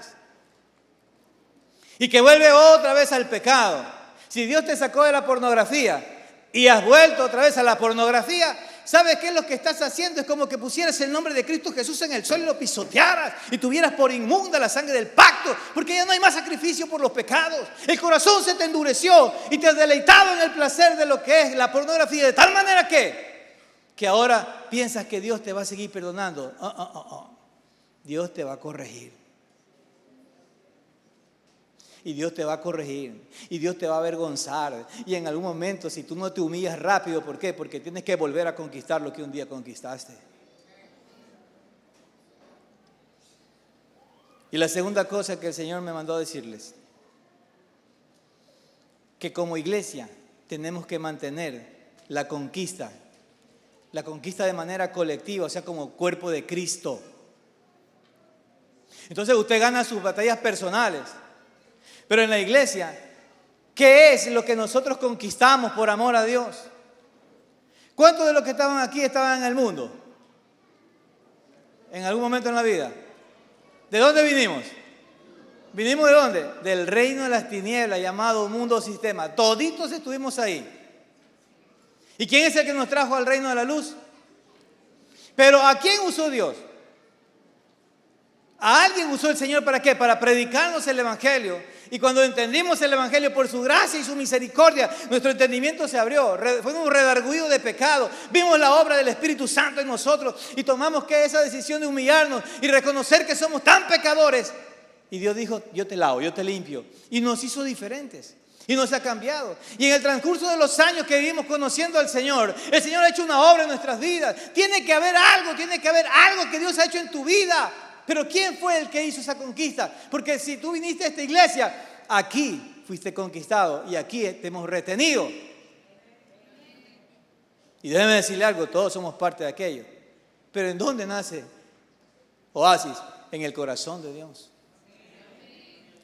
y que vuelve otra vez al pecado. Si Dios te sacó de la pornografía y has vuelto otra vez a la pornografía, ¿sabes qué es lo que estás haciendo? Es como que pusieras el nombre de Cristo Jesús en el suelo y lo pisotearas y tuvieras por inmunda la sangre del pacto, porque ya no hay más sacrificio por los pecados. El corazón se te endureció y te has deleitado en el placer de lo que es la pornografía, de tal manera que ahora piensas que Dios te va a seguir perdonando. Dios te va a corregir. Y Dios te va a corregir, y Dios te va a avergonzar. Y en algún momento, si tú no te humillas rápido, ¿por qué? Porque tienes que volver a conquistar lo que un día conquistaste. Y la segunda cosa que el Señor me mandó a decirles, que como iglesia tenemos que mantener la conquista de manera colectiva, o sea, como cuerpo de Cristo. Entonces usted gana sus batallas personales. Pero en la iglesia, ¿qué es lo que nosotros conquistamos por amor a Dios? ¿Cuántos de los que estaban aquí estaban en el mundo? En algún momento en la vida. ¿De dónde vinimos? ¿Vinimos de dónde? Del reino de las tinieblas llamado mundo o sistema. Toditos estuvimos ahí. ¿Y quién es el que nos trajo al reino de la luz? Pero ¿a quién usó Dios? A alguien usó el Señor ¿para qué? Para predicarnos el Evangelio. Y cuando entendimos el Evangelio por su gracia y su misericordia, nuestro entendimiento se abrió. Fuimos redarguidos de pecado. Vimos la obra del Espíritu Santo en nosotros y tomamos esa decisión de humillarnos y reconocer que somos tan pecadores. Y Dios dijo, yo te lavo, yo te limpio. Y nos hizo diferentes. Y nos ha cambiado. Y en el transcurso de los años que vivimos conociendo al Señor, el Señor ha hecho una obra en nuestras vidas. Tiene que haber algo que Dios ha hecho en tu vida. Pero ¿quién fue el que hizo esa conquista? Porque si tú viniste a esta iglesia, aquí fuiste conquistado y aquí te hemos retenido. Y déjeme decirle algo, todos somos parte de aquello. Pero ¿en dónde nace Oasis? En el corazón de Dios.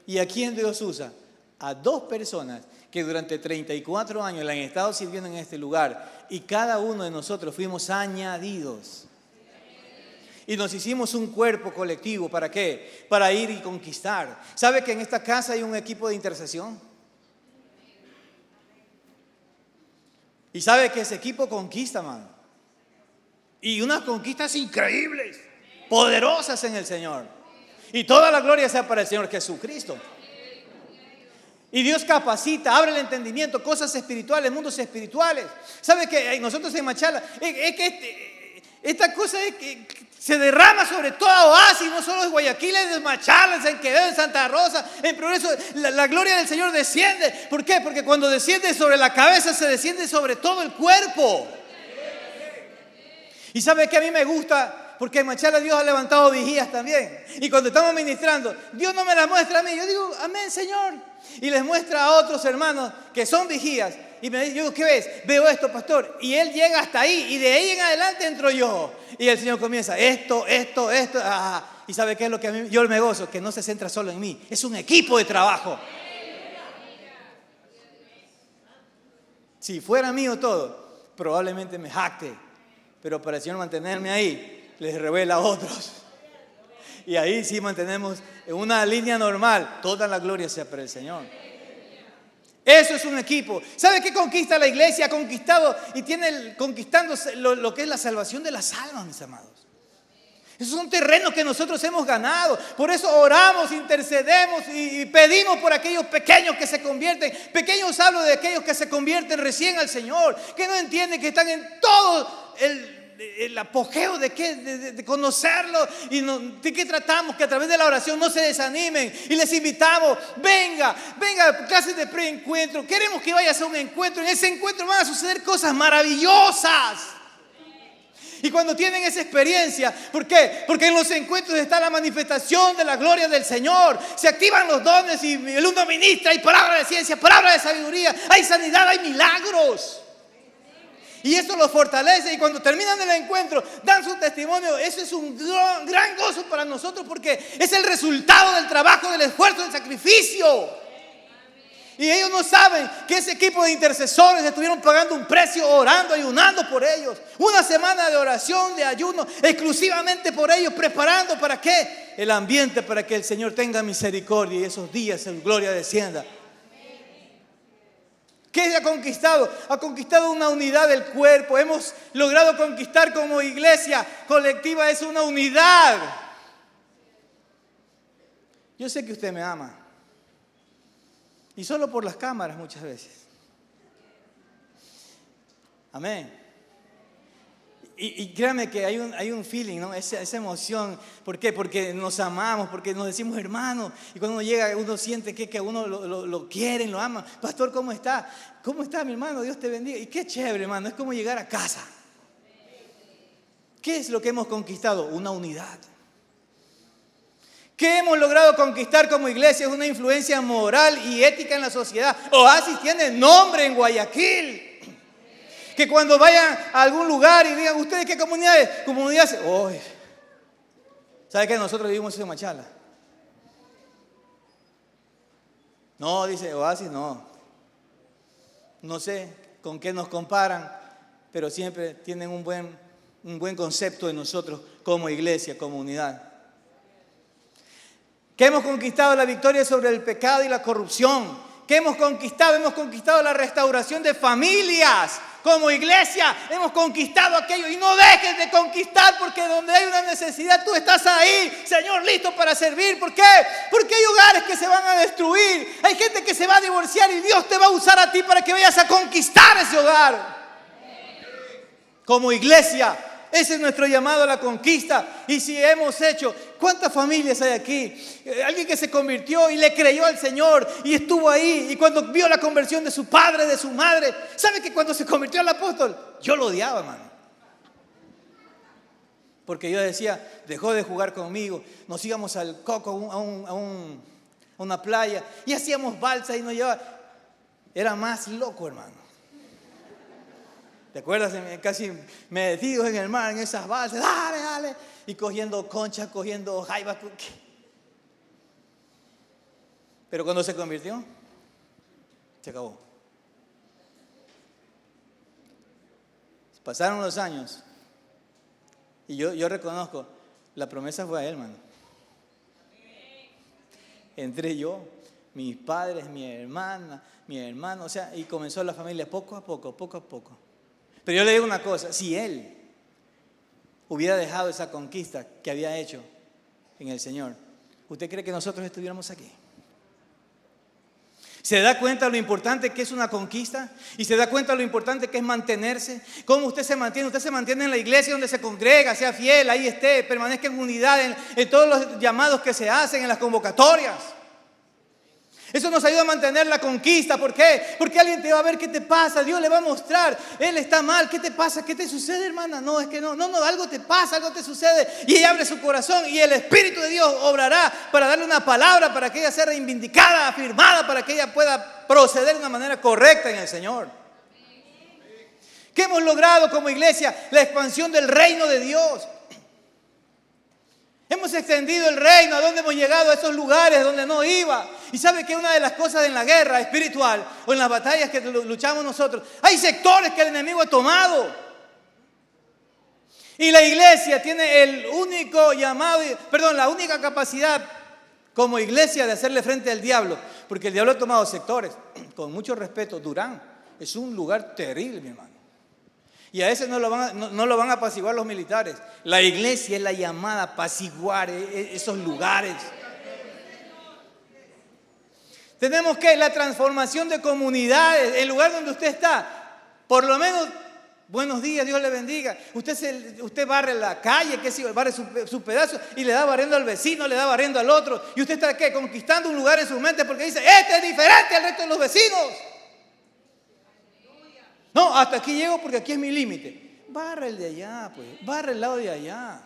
¿Y a quién Dios usa? A dos personas que durante 34 años le han estado sirviendo en este lugar y cada uno de nosotros fuimos añadidos. Y nos hicimos un cuerpo colectivo. ¿Para qué? Para ir y conquistar. ¿Sabe que en esta casa hay un equipo de intercesión? Y sabe que ese equipo conquista, mano. Y unas conquistas increíbles, poderosas en el Señor. Y toda la gloria sea para el Señor Jesucristo. Y Dios capacita, abre el entendimiento, cosas espirituales, mundos espirituales. ¿Sabe que nosotros en Machala, esta cosa es que se derrama sobre toda Oasis, no solo en Guayaquil, en Machala, en San Quevedo, en Santa Rosa, en Progreso? La gloria del Señor desciende. ¿Por qué? Porque cuando desciende sobre la cabeza, se desciende sobre todo el cuerpo. Y ¿sabe que a mí me gusta? Porque en Machala Dios ha levantado vigías también. Y cuando estamos ministrando, Dios no me las muestra a mí. Yo digo, amén, Señor. Y les muestra a otros hermanos que son vigías. Y me dice, yo, ¿qué ves? Veo esto, pastor. Y él llega hasta ahí. Y de ahí en adelante entro yo. Y el Señor comienza, esto. Y ¿sabe qué es lo que a mí, yo me gozo? Que no se centra solo en mí. Es un equipo de trabajo. Si fuera mío todo, probablemente me jacte. Pero para el Señor mantenerme ahí, les revela a otros. Y ahí sí mantenemos en una línea normal. Toda la gloria sea para el Señor. Eso es un equipo. ¿Sabe qué conquista la iglesia? Ha conquistado y tiene conquistando lo que es la salvación de las almas, mis amados. Esos son terrenos que nosotros hemos ganado. Por eso oramos, intercedemos y pedimos por aquellos pequeños que se convierten. Pequeños hablo de aquellos que se convierten recién al Señor, que no entienden que están en todo el apogeo de conocerlo. Y de qué tratamos, que a través de la oración no se desanimen. Y les invitamos, venga a clases de preencuentro. Queremos que vayas a un encuentro. En ese encuentro van a suceder cosas maravillosas. Y cuando tienen esa experiencia, ¿por qué? Porque en los encuentros está la manifestación de la gloria del Señor. Se activan los dones y el uno ministra. Hay palabra de ciencia, palabra de sabiduría, hay sanidad, hay milagros. Y eso los fortalece. Y cuando terminan el encuentro, dan su testimonio. Eso es un gran gozo para nosotros, porque es el resultado del trabajo, del esfuerzo, del sacrificio. Y ellos no saben que ese equipo de intercesores estuvieron pagando un precio, orando, ayunando por ellos. Una semana de oración, de ayuno, exclusivamente por ellos, preparando ¿para qué? El ambiente para que el Señor tenga misericordia y esos días en gloria descienda. ¿Qué ha conquistado? Ha conquistado una unidad del cuerpo. Hemos logrado conquistar como iglesia colectiva, es una unidad. Yo sé que usted me ama. Y solo por las cámaras muchas veces. Amén. Y créanme que hay un feeling, ¿no? Esa emoción. ¿Por qué? Porque nos amamos, porque nos decimos hermanos. Y cuando uno llega, uno siente que a uno lo quieren, lo aman. Pastor, ¿cómo está? ¿Cómo está, mi hermano? Dios te bendiga. Y qué chévere, hermano. Es como llegar a casa. ¿Qué es lo que hemos conquistado? Una unidad. ¿Qué hemos logrado conquistar como iglesia? Es una influencia moral y ética en la sociedad. Oasis tiene nombre en Guayaquil. Que cuando vayan a algún lugar y digan, ¿ustedes qué comunidad es? Comunidad. Oh, ¿sabe qué? Nosotros vivimos en Machala. No, dice Oasis, no. No sé con qué nos comparan, pero siempre tienen un buen concepto de nosotros como iglesia, como unidad. ¿Qué hemos conquistado? La victoria sobre el pecado y la corrupción. ¿Qué hemos conquistado? Hemos conquistado la restauración de familias. como iglesia hemos conquistado aquello y no dejes de conquistar, porque donde hay una necesidad tú estás ahí, Señor, listo para servir. ¿Por qué? Porque hay hogares que se van a destruir, hay gente que se va a divorciar y Dios te va a usar a ti para que vayas a conquistar ese hogar. Como iglesia, ese es nuestro llamado a la conquista. Y si hemos hecho, ¿cuántas familias hay aquí? Alguien que se convirtió y le creyó al Señor y estuvo ahí, y cuando vio la conversión de su padre, de su madre, ¿sabe que cuando se convirtió al apóstol? Yo lo odiaba, hermano. Porque yo decía, dejó de jugar conmigo, nos íbamos al Coco a una playa y hacíamos balsa y nos llevaba. Era más loco, hermano. ¿Te acuerdas? Casi metidos en el mar, en esas balsas, dale, dale, y cogiendo conchas, cogiendo jaibas. Pero cuando se convirtió, se acabó. Pasaron los años y yo reconozco, la promesa fue a él, hermano. Entré yo, mis padres, mi hermana, mi hermano, o sea, y comenzó la familia poco a poco, poco a poco. Pero yo le digo una cosa, si él hubiera dejado esa conquista que había hecho en el Señor, ¿usted cree que nosotros estuviéramos aquí? ¿Se da cuenta lo importante que es una conquista? ¿Y se da cuenta lo importante que es mantenerse? ¿Cómo usted se mantiene? Usted se mantiene en la iglesia donde se congrega, sea fiel, ahí esté, permanezca en unidad en todos los llamados que se hacen, en las convocatorias. Eso nos ayuda a mantener la conquista. ¿Por qué? Porque alguien te va a ver qué te pasa. Dios le va a mostrar. Él está mal. ¿Qué te pasa? ¿Qué te sucede, hermana? No, es que no, algo te pasa, algo te sucede. Y ella abre su corazón y el Espíritu de Dios obrará para darle una palabra, para que ella sea reivindicada, afirmada, para que ella pueda proceder de una manera correcta en el Señor. ¿Qué hemos logrado como iglesia? La expansión del reino de Dios. Hemos extendido el reino. ¿A dónde hemos llegado? A esos lugares donde no iba. Y sabe que una de las cosas en la guerra espiritual o en las batallas que luchamos nosotros, hay sectores que el enemigo ha tomado. Y la iglesia tiene el único llamado, la única capacidad como iglesia de hacerle frente al diablo. Porque el diablo ha tomado sectores. Con mucho respeto, Durán es un lugar terrible, mi hermano. Y a ese no lo van a apaciguar los militares. La iglesia es la llamada a apaciguar esos lugares. Tenemos que la transformación de comunidades, el lugar donde usted está, por lo menos, buenos días, Dios le bendiga. Usted barre la calle, barre su pedazo y le da barriendo al vecino, le da barriendo al otro. Y usted está ¿qué? Conquistando un lugar en su mente porque dice, este es diferente al resto de los vecinos. No, hasta aquí llego porque aquí es mi límite. Barra el de allá, pues, barra el lado de allá.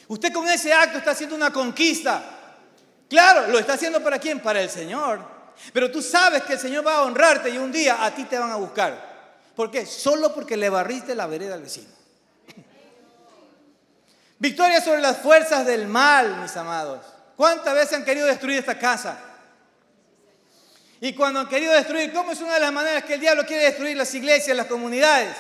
Usted con ese acto está haciendo una conquista. Claro, lo está haciendo ¿para quién? Para el Señor. Pero tú sabes que el Señor va a honrarte y un día a ti te van a buscar. ¿Por qué? Solo porque le barriste la vereda al vecino. Victoria sobre las fuerzas del mal, mis amados. ¿Cuántas veces han querido destruir esta casa? Y cuando han querido destruir, ¿cómo es una de las maneras que el diablo quiere destruir las iglesias, las comunidades?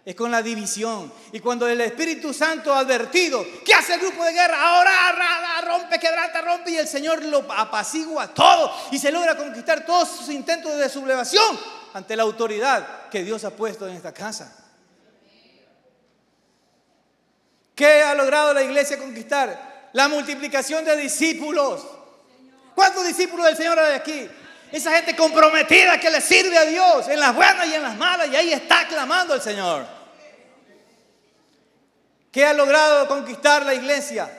Es con la división. Y cuando el Espíritu Santo ha advertido, ¿qué hace el grupo de guerra? Ahora rompe, quebranta, rompe, y el Señor lo apacigua todo y se logra conquistar todos sus intentos de sublevación ante la autoridad que Dios ha puesto en esta casa. ¿Qué ha logrado la iglesia conquistar? La multiplicación de discípulos. ¿Cuántos discípulos del Señor hay aquí? Esa gente comprometida que le sirve a Dios en las buenas y en las malas, y ahí está clamando al Señor. ¿Qué ha logrado conquistar la iglesia?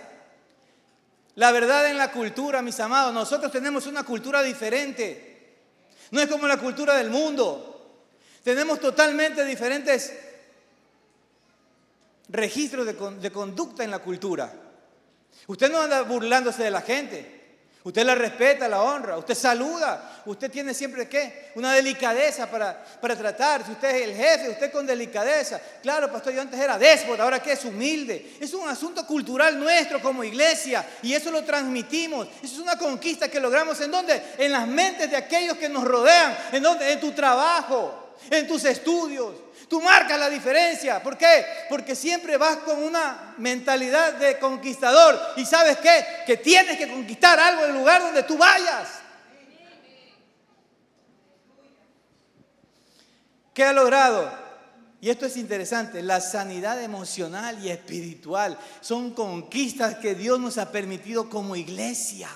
La verdad en la cultura, mis amados. Nosotros tenemos una cultura diferente. No es como la cultura del mundo. Tenemos totalmente diferentes registros de conducta en la cultura. Usted no anda burlándose de la gente. Usted la respeta, la honra, usted saluda, usted tiene siempre ¿qué? Una delicadeza para tratar. Si usted es el jefe, usted con delicadeza. Claro, pastor, yo antes era déspota, ahora que es humilde. Es un asunto cultural nuestro como iglesia y eso lo transmitimos. Eso es una conquista que logramos. ¿En dónde? En las mentes de aquellos que nos rodean. ¿En dónde? En tu trabajo, en tus estudios. Tú marcas la diferencia. ¿Por qué? Porque siempre vas con una mentalidad de conquistador. ¿Y sabes qué? Que tienes que conquistar algo en el lugar donde tú vayas. ¿Qué ha logrado? Y esto es interesante, la sanidad emocional y espiritual son conquistas que Dios nos ha permitido como iglesia.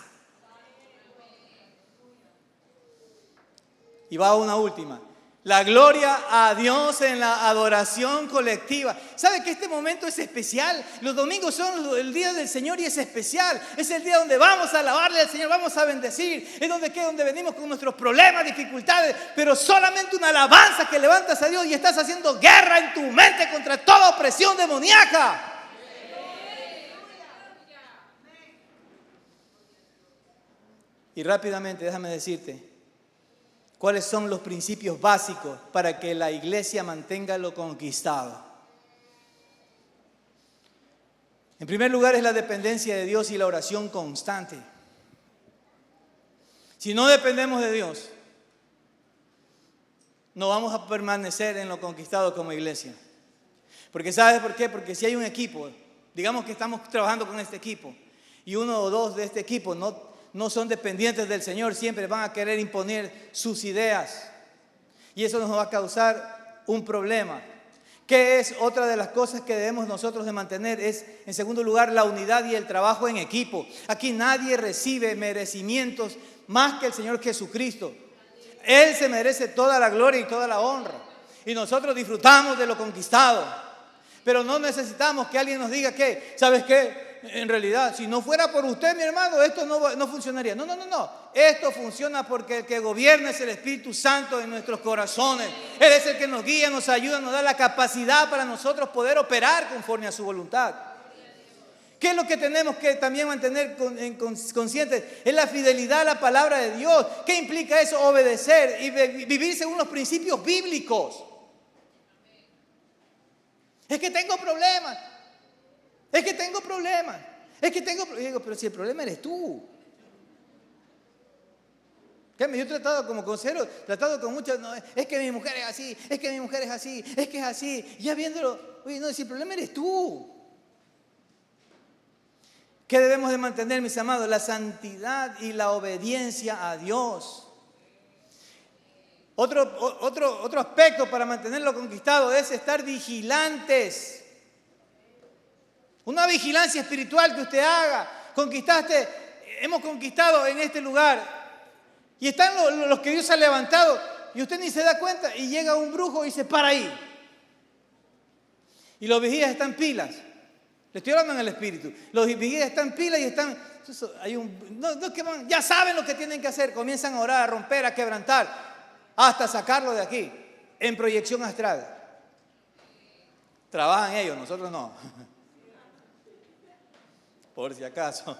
Y va una última. La gloria a Dios en la adoración colectiva. ¿Sabe que este momento es especial? Los domingos son el día del Señor y es especial. Es el día donde vamos a alabarle al Señor, vamos a bendecir. Es donde venimos con nuestros problemas, dificultades, pero solamente una alabanza que levantas a Dios y estás haciendo guerra en tu mente contra toda opresión demoníaca. Y rápidamente déjame decirte ¿cuáles son los principios básicos para que la iglesia mantenga lo conquistado? En primer lugar es la dependencia de Dios y la oración constante. Si no dependemos de Dios, no vamos a permanecer en lo conquistado como iglesia. Porque ¿sabes por qué? Porque si hay un equipo, digamos que estamos trabajando con este equipo, y uno o dos de este equipo no son dependientes del Señor, siempre van a querer imponer sus ideas. Y eso nos va a causar un problema. ¿Qué es otra de las cosas que debemos nosotros de mantener? Es, en segundo lugar, la unidad y el trabajo en equipo. Aquí nadie recibe merecimientos más que el Señor Jesucristo. Él se merece toda la gloria y toda la honra. Y nosotros disfrutamos de lo conquistado. Pero no necesitamos que alguien nos diga que, ¿sabes qué? En realidad, si no fuera por usted, mi hermano, esto no funcionaría. No. Esto funciona porque el que gobierna es el Espíritu Santo en nuestros corazones. Él es el que nos guía, nos ayuda, nos da la capacidad para nosotros poder operar conforme a su voluntad. ¿Qué es lo que tenemos que también mantener conscientes? Es la fidelidad a la palabra de Dios. ¿Qué implica eso? Obedecer y vivir según los principios bíblicos. Es que tengo problemas. Digo, pero si el problema eres tú. Yo he tratado como consejero, con muchas, no, es que mi mujer es así, es que es así. Ya viéndolo, oye, no, si el problema eres tú. ¿Qué debemos de mantener, mis amados? La santidad y la obediencia a Dios. Otro aspecto para mantenerlo conquistado es estar vigilantes. Una vigilancia espiritual que usted haga. Hemos conquistado en este lugar. Y están los que Dios ha levantado. Y usted ni se da cuenta. Y llega un brujo y se para ahí. Y los vigías están pilas. Le estoy hablando en el espíritu. Los vigías están pilas y están... ya saben lo que tienen que hacer. Comienzan a orar, a romper, a quebrantar. Hasta sacarlo de aquí. En proyección astral. Trabajan ellos, nosotros no. Por si acaso.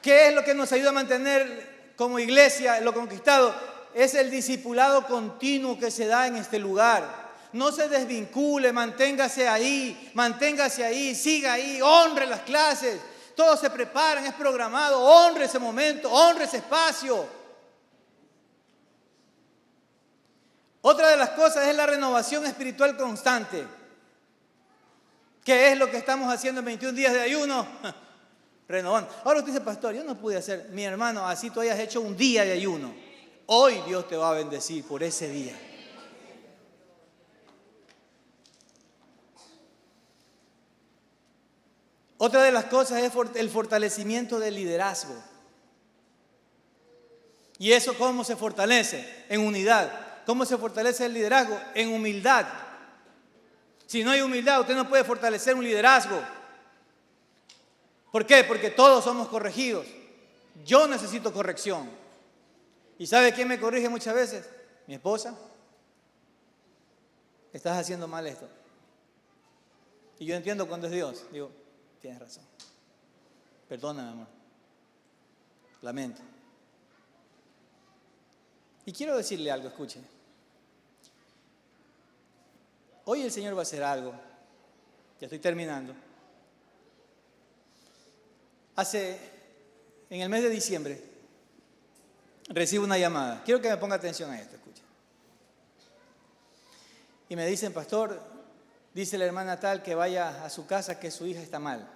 ¿Qué es lo que nos ayuda a mantener como iglesia lo conquistado? Es el discipulado continuo que se da en este lugar. No se desvincule, manténgase ahí, siga ahí, honre las clases. Todos se preparan, es programado, honre ese momento, honre ese espacio. Otra de las cosas es la renovación espiritual constante. ¿Qué es lo que estamos haciendo en 21 días de ayuno? Renovando. Ahora usted dice, pastor, yo no pude hacer, mi hermano, así tú hayas hecho un día de ayuno. Hoy Dios te va a bendecir por ese día. Otra de las cosas es el fortalecimiento del liderazgo. ¿Y eso cómo se fortalece? En unidad. ¿Cómo se fortalece el liderazgo? En humildad. Si no hay humildad, usted no puede fortalecer un liderazgo. ¿Por qué? Porque todos somos corregidos. Yo necesito corrección. ¿Y sabe quién me corrige muchas veces? Mi esposa. Estás haciendo mal esto. Y yo entiendo cuando es Dios. Digo, tienes razón. Perdóname, amor. Lamento. Y quiero decirle algo, escuche. Hoy el Señor va a hacer algo. Ya estoy terminando. En el mes de diciembre, recibo una llamada. Quiero que me ponga atención a esto, escucha. Y me dicen, pastor, dice la hermana tal que vaya a su casa que su hija está mal.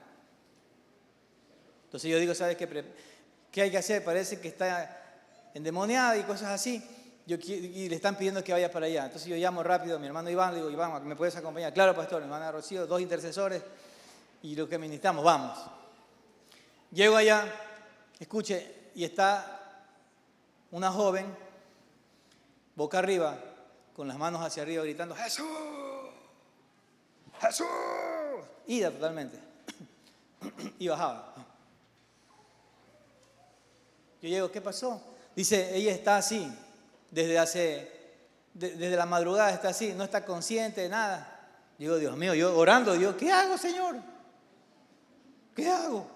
Entonces yo digo, ¿sabes qué hay que hacer? Parece que está endemoniada y cosas así. y le están pidiendo que vaya para allá. Entonces yo llamo rápido a mi hermano Iván, le digo, Iván, ¿me puedes acompañar? Claro, pastor, mi hermana Rocío, 2 intercesores y lo que ministramos, vamos. Llego allá, escuche, y está una joven, boca arriba, con las manos hacia arriba, gritando, ¡Jesús! ¡Jesús! Ida totalmente. Y bajaba. Yo llego, ¿qué pasó? Dice, ella está así, desde la madrugada está así, no está consciente de nada. Digo, Dios mío, yo orando, Dios, ¿qué hago, Señor? ¿Qué hago?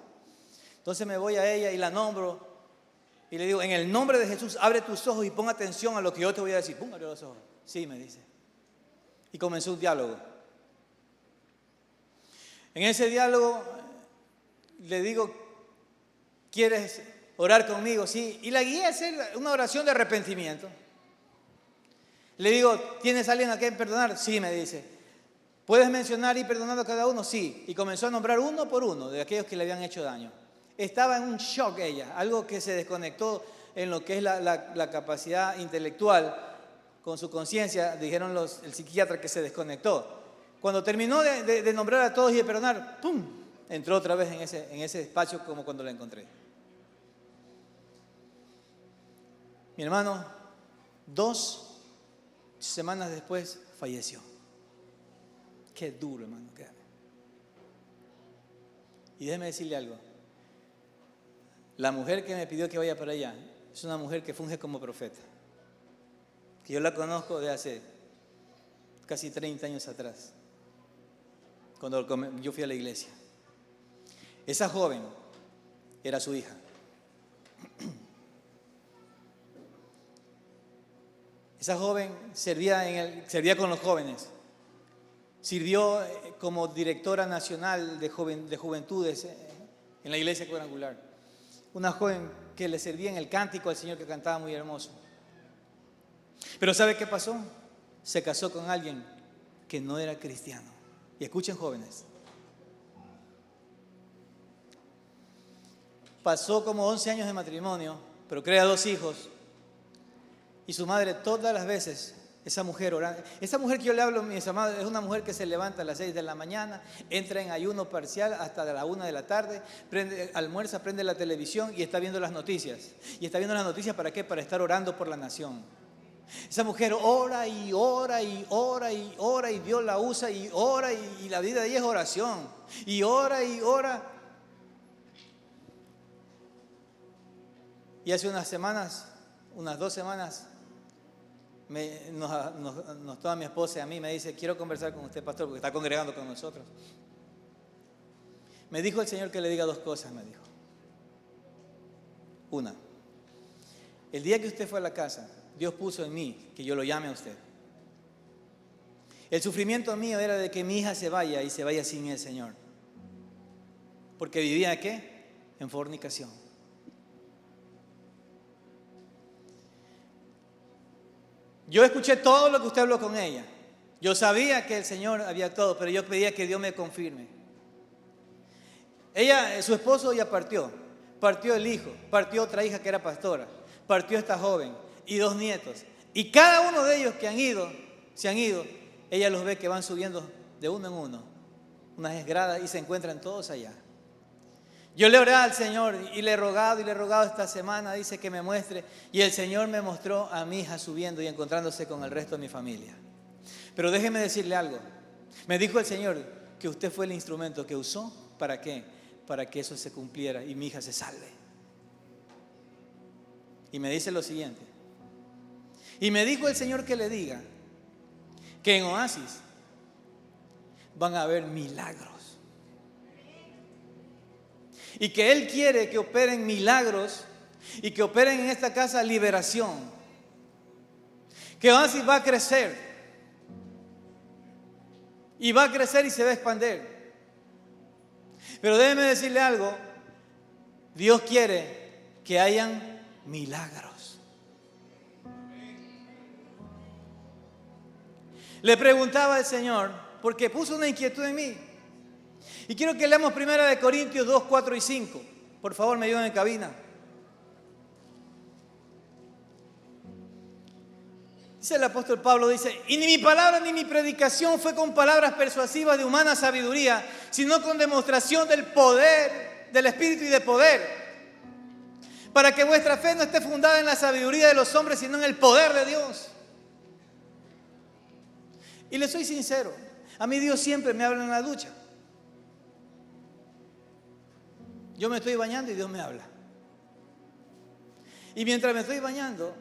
Entonces me voy a ella y la nombro y le digo, en el nombre de Jesús, abre tus ojos y pon atención a lo que yo te voy a decir. Pum, abre los ojos. Sí, me dice. Y comenzó un diálogo. En ese diálogo le digo, ¿quieres orar conmigo? Sí. Y la guié a hacer una oración de arrepentimiento. Le digo, ¿tienes a alguien a quien perdonar? Sí, me dice. ¿Puedes mencionar y perdonar a cada uno? Sí. Y comenzó a nombrar uno por uno de aquellos que le habían hecho daño. Estaba en un shock ella, algo que se desconectó en lo que es la capacidad intelectual con su conciencia, dijeron el psiquiatra que se desconectó. Cuando terminó de nombrar a todos y de perdonar, ¡pum!, entró otra vez en ese espacio como cuando la encontré. Mi hermano, 2 semanas después falleció. Qué duro, hermano. Y déjeme decirle algo. La mujer que me pidió que vaya para allá es una mujer que funge como profeta. Que yo la conozco de hace casi 30 años atrás, cuando yo fui a la iglesia. Esa joven era su hija. Esa joven servía con los jóvenes. Sirvió como directora nacional de juventudes en la iglesia cuadrangular. Una joven que le servía en el cántico al Señor, que cantaba muy hermoso. Pero ¿sabe qué pasó? Se casó con alguien que no era cristiano. Y escuchen, jóvenes. Pasó como 11 años de matrimonio, pero crea 2 hijos. Y su madre todas las veces, esa mujer orando. Esa mujer que yo le hablo, mis amados, es una mujer que se levanta a las 6 de la mañana, entra en ayuno parcial hasta la 1 de la tarde, almuerza, prende la televisión y está viendo las noticias. ¿Y está viendo las noticias para qué? Para estar orando por la nación. Esa mujer ora y ora y ora y ora y Dios la usa y ora y la vida de ella es oración. Y ora y ora. Y hace unas 2 semanas, nos toma mi esposa y a mí, me dice, quiero conversar con usted, pastor, porque está congregando con nosotros. Me dijo el Señor que le diga 2 cosas, me dijo. Una, el día que usted fue a la casa, Dios puso en mí que yo lo llame a usted. El sufrimiento mío era de que mi hija se vaya y se vaya sin el Señor. Porque vivía, ¿qué? En fornicación. Yo escuché todo lo que usted habló con ella. Yo sabía que el Señor había actuado, pero yo pedía que Dios me confirme. Su esposo ya partió. Partió el hijo, partió otra hija que era pastora, partió esta joven y 2 nietos. Y cada uno de ellos que se han ido, ella los ve que van subiendo de uno en uno, unas gradas, y se encuentran todos allá. Yo le oré al Señor y le he rogado esta semana, dice que me muestre, y el Señor me mostró a mi hija subiendo y encontrándose con el resto de mi familia. Pero déjeme decirle algo, me dijo el Señor que usted fue el instrumento que usó, ¿para qué? Para que eso se cumpliera y mi hija se salve. Y me dice lo siguiente, y me dijo el Señor que le diga que en Oasis van a haber milagros. Y que Él quiere que operen milagros y que operen en esta casa liberación. Que Oasis va a crecer. Y va a crecer y se va a expandir. Pero déjeme decirle algo. Dios quiere que hayan milagros. Le preguntaba al Señor, porque puso una inquietud en mí. Y quiero que leamos 1 Corintios 2, 4 y 5. Por favor, me ayuden en cabina. Dice el apóstol Pablo, dice, y ni mi palabra ni mi predicación fue con palabras persuasivas de humana sabiduría, sino con demostración del poder, del Espíritu y de poder, para que vuestra fe no esté fundada en la sabiduría de los hombres, sino en el poder de Dios. Y le soy sincero, a mí Dios siempre me habla en la ducha. Yo me estoy bañando y Dios me habla. Y mientras me estoy bañando,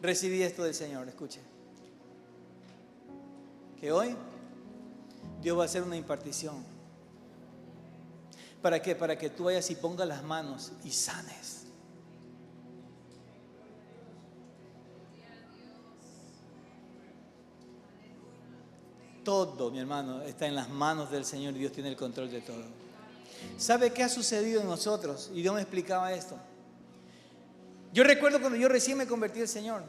recibí esto del Señor, escuche. Que hoy Dios va a hacer una impartición. ¿Para qué? Para que tú vayas y pongas las manos y sanes. Todo, mi hermano, está en las manos del Señor y Dios tiene el control de todo. ¿Sabe qué ha sucedido en nosotros? Y Dios me explicaba esto. Yo recuerdo cuando yo recién me convertí al Señor.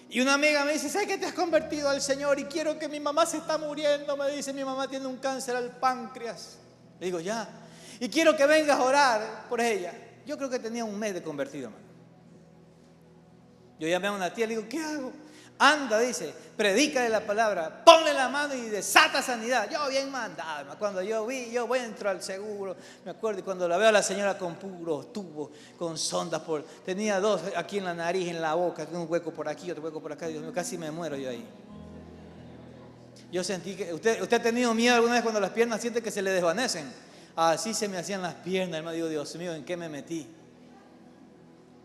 Y una amiga me dice, ¿sabes que te has convertido al Señor? Y quiero que mi mamá se está muriendo. Me dice, mi mamá tiene un cáncer al páncreas. Le digo, ya. Y quiero que vengas a orar por ella. Yo creo que tenía un mes de convertido, hermano. Yo llamé a una tía, le digo, ¿qué hago? Anda, dice, predícale la palabra, ponle la mano y desata sanidad. Yo bien mandado, cuando yo voy entro al seguro, me acuerdo, y cuando la veo a la señora con puros tubos, con sondas, tenía 2 aquí en la nariz, en la boca, un hueco por aquí, otro hueco por acá, Dios mío, casi me muero yo ahí. Yo sentí que, ¿usted ha tenido miedo alguna vez cuando las piernas siente que se le desvanecen? Así se me hacían las piernas, hermano, digo, Dios mío, ¿en qué me metí?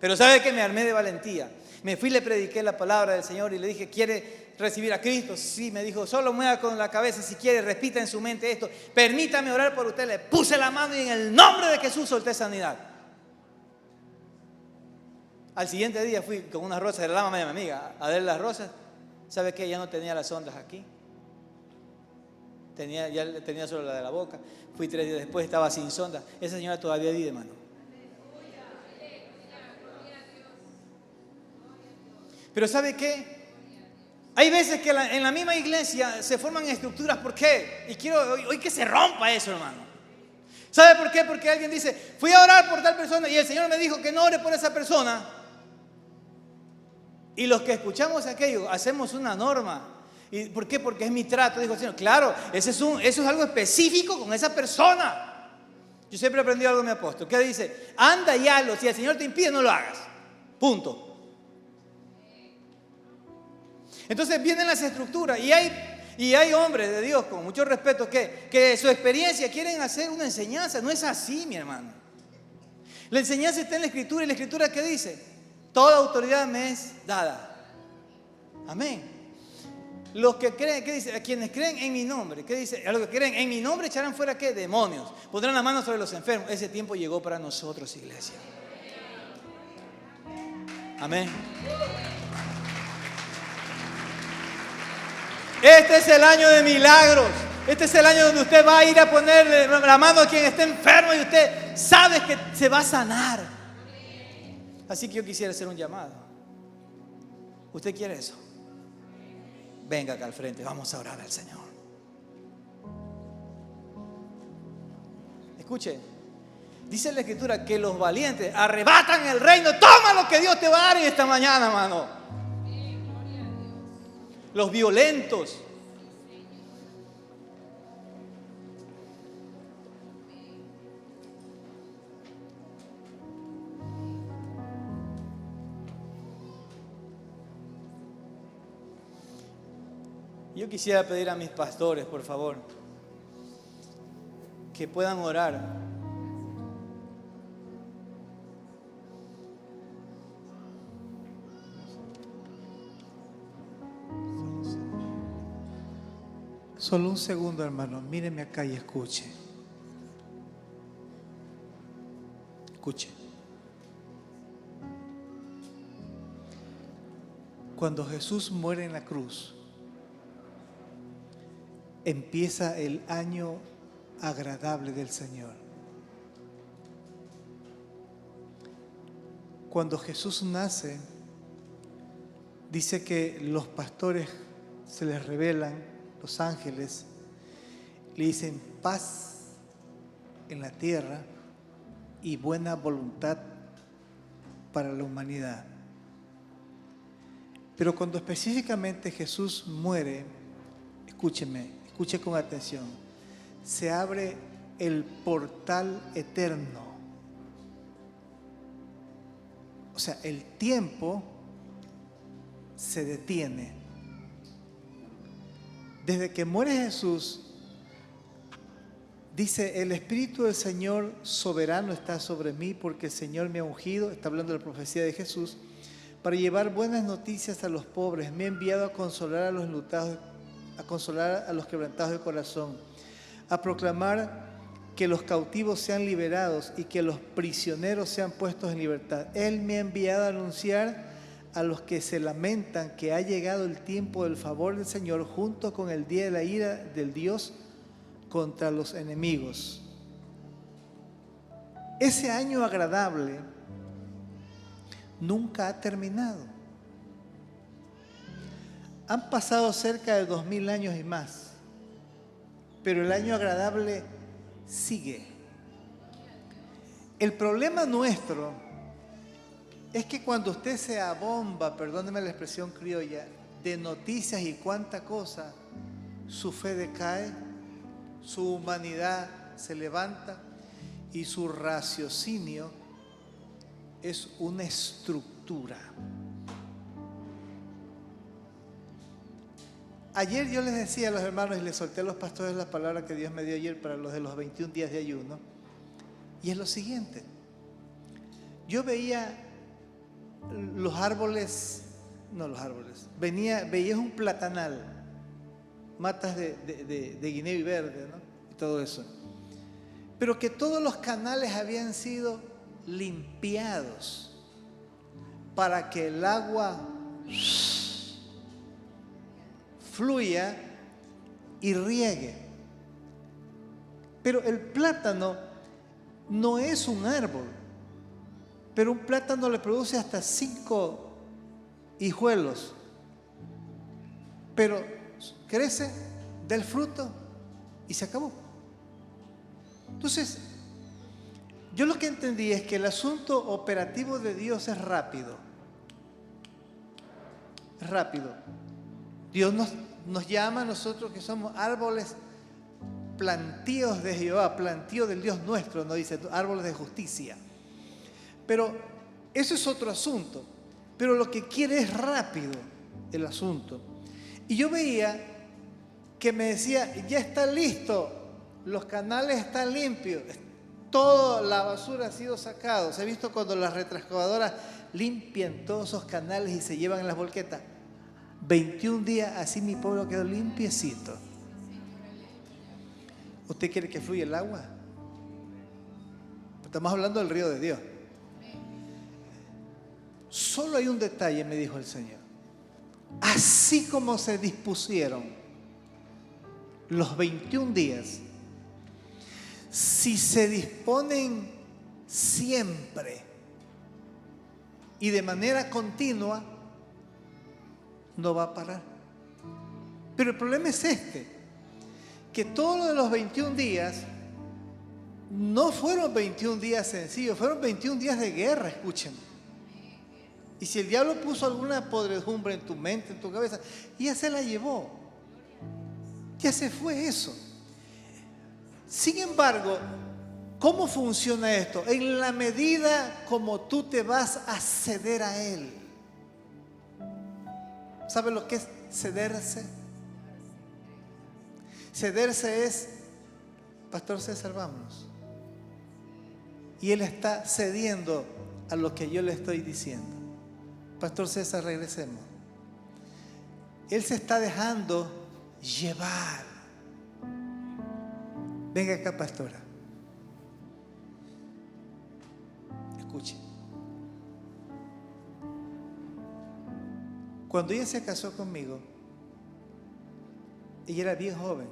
Pero ¿sabe qué? Me armé de valentía. Me fui, le prediqué la palabra del Señor y le dije, ¿quiere recibir a Cristo? Sí, me dijo, solo mueva con la cabeza si quiere, repita en su mente esto. Permítame orar por usted. Le puse la mano y en el nombre de Jesús solté sanidad. Al siguiente día fui con unas rosas de la mamá de mi amiga a ver las rosas. ¿Sabe qué? Ya no tenía las ondas aquí. Ya tenía solo la de la boca. Fui 3 días después, estaba sin sonda. Esa señora todavía vive, hermano. Pero ¿sabe qué? Hay veces que en la misma iglesia se forman estructuras. ¿Por qué? Y quiero hoy que se rompa eso, hermano. ¿Sabe por qué? Porque alguien dice, fui a orar por tal persona y el Señor me dijo que no ore por esa persona. Y los que escuchamos aquello, hacemos una norma. ¿Y por qué? Porque es mi trato, dijo el Señor. Claro, eso es algo específico con esa persona. Yo siempre aprendí algo de mi apóstol. ¿Qué dice? Anda y hazlo. Si el Señor te impide, no lo hagas. Punto. Entonces vienen las estructuras y hay hombres de Dios con mucho respeto que su experiencia quieren hacer una enseñanza. No es así, mi hermano. La enseñanza está en la Escritura y la Escritura ¿qué dice? Toda autoridad me es dada. Amén. Los que creen, ¿qué dice? A quienes creen en mi nombre, ¿qué dice? A los que creen en mi nombre echarán fuera ¿qué? Demonios. Pondrán las manos sobre los enfermos. Ese tiempo llegó para nosotros, iglesia. Amén. Este es el año de milagros. Este es el año donde usted va a ir a ponerle la mano a quien esté enfermo y usted sabe que se va a sanar. Así que yo quisiera hacer un llamado. ¿Usted quiere eso? Venga acá al frente, vamos a orar al Señor. Escuche, dice la Escritura que los valientes arrebatan el reino. Toma lo que Dios te va a dar en esta mañana, hermano. Los violentos. Yo quisiera pedir a mis pastores, por favor, que puedan orar. Solo un segundo, hermano. Míreme acá y escuche. Escuche. Cuando Jesús muere en la cruz, empieza el año agradable del Señor. Cuando Jesús nace, dice que los pastores se les revelan, los ángeles, le dicen paz en la tierra y buena voluntad para la humanidad. Pero cuando específicamente Jesús muere, escúcheme, escuche con atención, se abre el portal eterno. O sea, el tiempo se detiene. Desde que muere Jesús, dice, el Espíritu del Señor soberano está sobre mí porque el Señor me ha ungido, está hablando de la profecía de Jesús, para llevar buenas noticias a los pobres. Me ha enviado a consolar a los enlutados, a consolar a los quebrantados de corazón, a proclamar que los cautivos sean liberados y que los prisioneros sean puestos en libertad. Él me ha enviado a anunciar a los que se lamentan que ha llegado el tiempo del favor del Señor junto con el día de la ira del Dios contra los enemigos. Ese año agradable nunca ha terminado. Han pasado cerca de 2000 años y más, pero el año agradable sigue. El problema nuestro es que cuando usted se abomba, perdóneme la expresión criolla, de noticias y cuánta cosa, su fe decae, su humanidad se levanta y su raciocinio es una estructura. Ayer yo les decía a los hermanos y les solté a los pastores la palabra que Dios me dio ayer para los de los 21 días de ayuno. Y es lo siguiente. Yo veía los árboles, veía un platanal, matas de guineo y verde, ¿no? Y todo eso. Pero que todos los canales habían sido limpiados para que el agua fluya y riegue. Pero el plátano no es un árbol, pero un plátano le produce hasta 5 hijuelos, pero crece, da el fruto y se acabó. Entonces, yo lo que entendí es que el asunto operativo de Dios es rápido. Es rápido. Dios nos llama a nosotros que somos árboles plantíos de Jehová, plantío del Dios nuestro, nos dice, árboles de justicia. Pero eso es otro asunto. Pero lo que quiere es rápido el asunto. Y yo veía que me decía, ya está listo, los canales están limpios, toda la basura ha sido sacada. ¿Se ha visto cuando las retroexcavadoras limpian todos esos canales y se llevan en las volquetas? 21 días, así mi pueblo quedó limpiecito. ¿Usted quiere que fluya el agua? Estamos hablando del río de Dios. Solo hay un detalle, me dijo el Señor. Así como se dispusieron los 21 días, si se disponen siempre y de manera continua, no va a parar. Pero el problema es que todo lo de los 21 días no fueron 21 días sencillos, fueron 21 días de guerra, escuchen. Y si el diablo puso alguna podredumbre en tu mente, en tu cabeza, ya se la llevó. Ya se fue eso. Sin embargo, ¿cómo funciona esto? En la medida como tú te vas a ceder a Él. ¿Sabe lo que es cederse? Cederse es, Pastor César, vámonos. Y Él está cediendo a lo que yo le estoy diciendo. Pastor César, regresemos. Él se está dejando llevar. Venga acá, pastora. Escuche. Cuando ella se casó conmigo, ella era bien joven.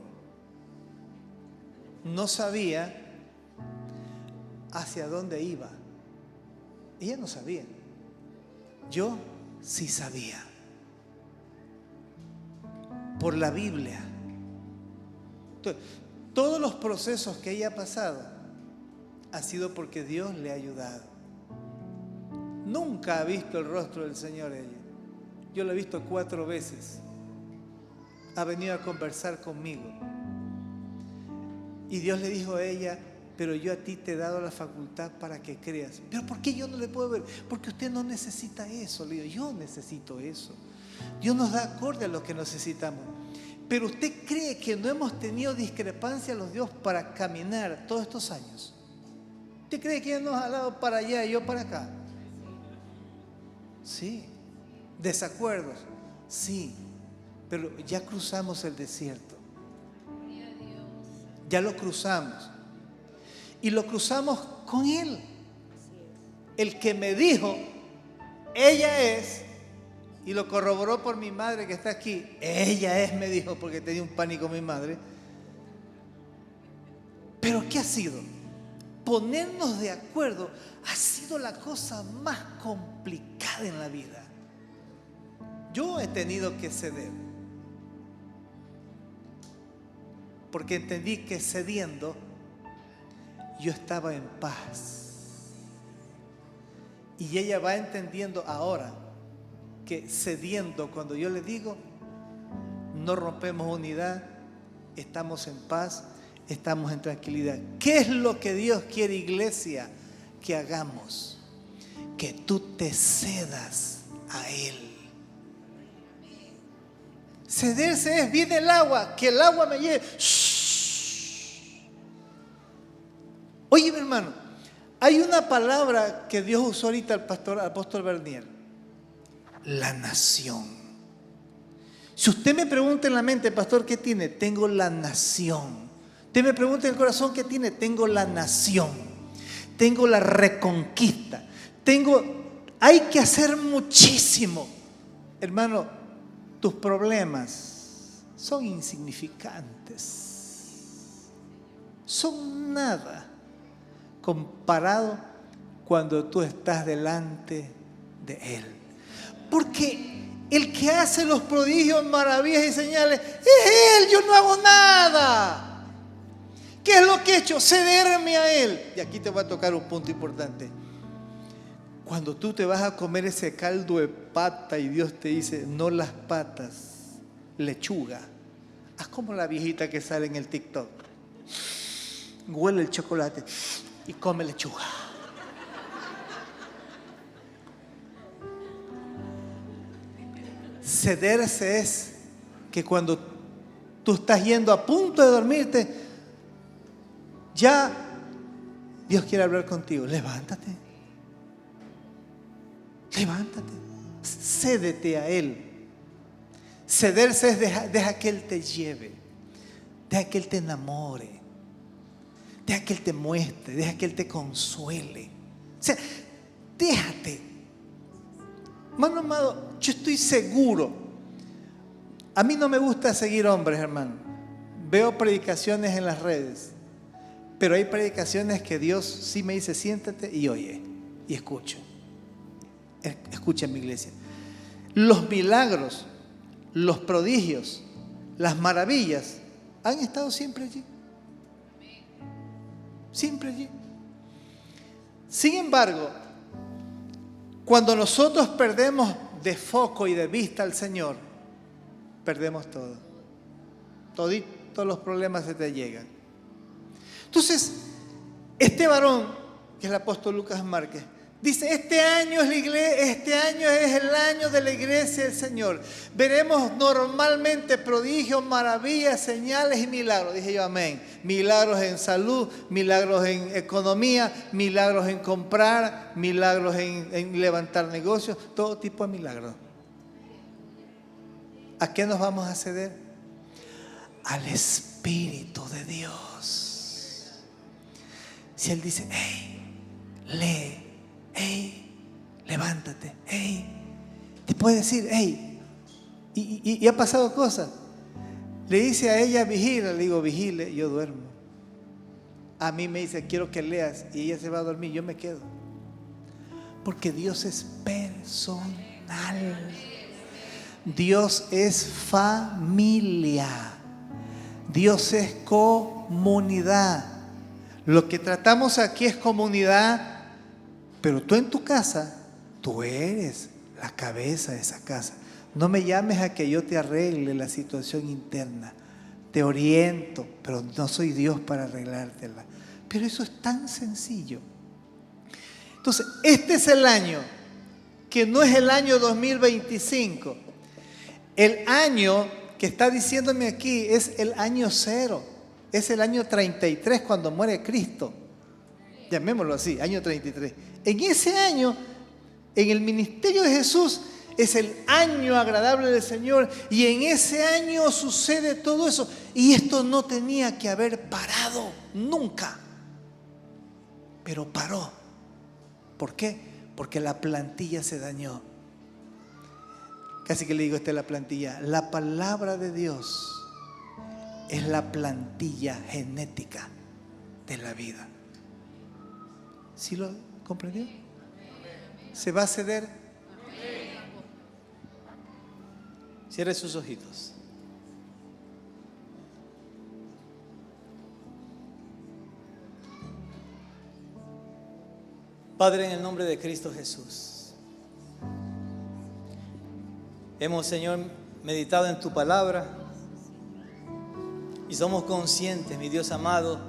No sabía hacia dónde iba. Ella no sabía. Yo sí sabía. Por la Biblia. Entonces, todos los procesos que ella ha pasado ha sido porque Dios le ha ayudado. Nunca ha visto el rostro del Señor ella. yo lo he visto 4 veces. Ha venido a conversar conmigo. Y Dios le dijo a ella, pero yo a ti te he dado la facultad para que creas. ¿Pero por qué yo no le puedo ver? Porque usted no necesita eso. Le digo, yo necesito eso. Dios nos da acorde a lo que necesitamos. Pero usted cree que no hemos tenido discrepancia los Dios para caminar todos estos años. ¿Usted cree que Él nos ha dado para allá y yo para acá? Sí. ¿Desacuerdos? Sí. Pero ya cruzamos el desierto. Ya lo cruzamos. Y lo cruzamos con Él. El que me dijo, ella es, y lo corroboró por mi madre que está aquí. Ella es, me dijo, porque tenía un pánico mi madre. Pero ¿qué ha sido? Ponernos de acuerdo ha sido la cosa más complicada en la vida. Yo he tenido que ceder. Porque entendí que cediendo yo estaba en paz. Y ella va entendiendo ahora que cediendo, cuando yo le digo, no rompemos unidad, estamos en paz, estamos en tranquilidad. ¿Qué es lo que Dios quiere, iglesia, que hagamos? Que tú te cedas a Él. Cederse es, viene el agua, que el agua me lleve. Shh. Oye, mi hermano, hay una palabra que Dios usó ahorita al apóstol Bernier. La nación. Si usted me pregunta en la mente, pastor, ¿qué tiene? Tengo la nación. Usted me pregunta en el corazón, ¿qué tiene? Tengo la nación. Tengo la reconquista. Hay que hacer muchísimo. Hermano, tus problemas son insignificantes. Son nada comparado cuando tú estás delante de Él. Porque el que hace los prodigios, maravillas y señales es Él. Yo no hago nada. ¿Qué es lo que he hecho? Cederme a Él. Y aquí te voy a tocar un punto importante. Cuando tú te vas a comer ese caldo de pata y Dios te dice, no las patas, lechuga. Haz como la viejita que sale en el TikTok. Huele el chocolate y come lechuga. Cederse es que cuando tú estás yendo a punto de dormirte, ya Dios quiere hablar contigo. Levántate. Levántate. Cédete a Él. Cederse es deja que Él te lleve. Deja que Él te enamore. Deja que Él te muestre. Deja que Él te consuele. O sea, déjate. Hermano amado, yo estoy seguro. A mí no me gusta seguir hombres, hermano. Veo predicaciones en las redes. Pero hay predicaciones que Dios sí me dice, siéntate y oye. Y escucho. Escucha en mi iglesia. Los milagros, los prodigios, las maravillas han estado siempre allí. Siempre allí. Sin embargo, cuando nosotros perdemos de foco y de vista al Señor, perdemos todo. Todos los problemas se te llegan. Entonces, este varón, que es el apóstol Lucas Márquez, dice, este año es el año de la iglesia del Señor. Veremos normalmente prodigios, maravillas, señales y milagros. Dije yo, amén. Milagros en salud, milagros en economía, milagros en comprar, milagros en levantar negocios, todo tipo de milagros. ¿A qué nos vamos a ceder? Al Espíritu de Dios. Si Él dice, hey, lee. Hey, levántate. Hey, te puede decir, hey, y ha pasado cosas. Le dice a ella, vigila. Le digo, vigile, yo duermo. A mí me dice, quiero que leas. Y ella se va a dormir, yo me quedo. Porque Dios es personal. Dios es familia. Dios es comunidad. Lo que tratamos aquí es comunidad. Pero tú en tu casa, tú eres la cabeza de esa casa. No me llames a que yo te arregle la situación interna. Te oriento, pero no soy Dios para arreglártela. Pero eso es tan sencillo. Entonces, este es el año, que no es el año 2025. El año que está diciéndome aquí es el año 0. Es el año 33 cuando muere Cristo. Llamémoslo así, año 33. En ese año, en el ministerio de Jesús, es el año agradable del Señor. Y en ese año sucede todo eso. Y esto no tenía que haber parado nunca. Pero paró. ¿Por qué? Porque la plantilla se dañó. Casi que le digo, esta es la plantilla. La palabra de Dios es la plantilla genética de la vida. ¿Sí lo comprendió? ¿Se va a ceder? Cierre sus ojitos. Padre, en el nombre de Cristo Jesús, hemos, Señor, meditado en tu palabra y somos conscientes, mi Dios amado,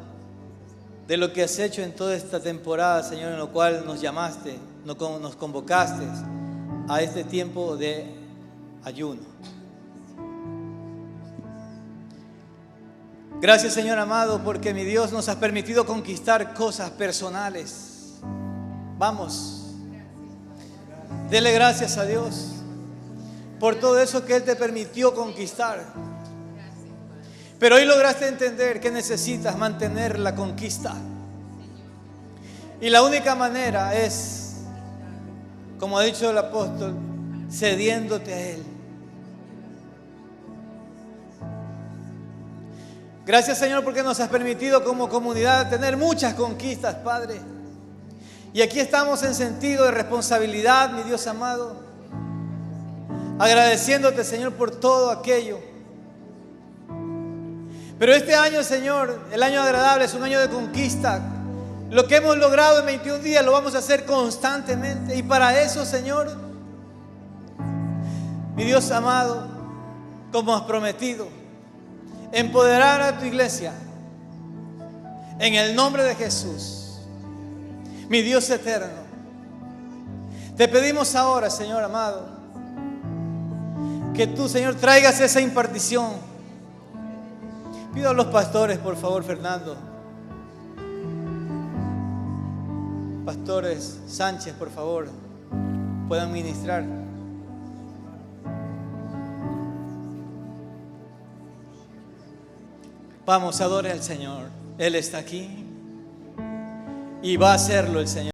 de lo que has hecho en toda esta temporada, Señor, en lo cual nos llamaste, nos convocaste a este tiempo de ayuno. Gracias, Señor amado, porque mi Dios nos ha permitido conquistar cosas personales. Vamos, dele gracias a Dios por todo eso que Él te permitió conquistar. Pero hoy lograste entender que necesitas mantener la conquista. Y la única manera es, como ha dicho el apóstol, cediéndote a Él. Gracias, Señor, porque nos has permitido como comunidad tener muchas conquistas, Padre. Y aquí estamos en sentido de responsabilidad, mi Dios amado, agradeciéndote, Señor, por todo aquello. Pero este año, Señor, el año agradable, es un año de conquista. Lo que hemos logrado en 21 días lo vamos a hacer constantemente. Y para eso, Señor, mi Dios amado, como has prometido, empoderar a tu iglesia en el nombre de Jesús. Mi Dios eterno, te pedimos ahora, Señor amado, que tú, Señor, traigas esa impartición. Pido a los pastores, por favor, Fernando. Pastores Sánchez, por favor, puedan ministrar. Vamos, adore al Señor. Él está aquí. Y va a hacerlo el Señor.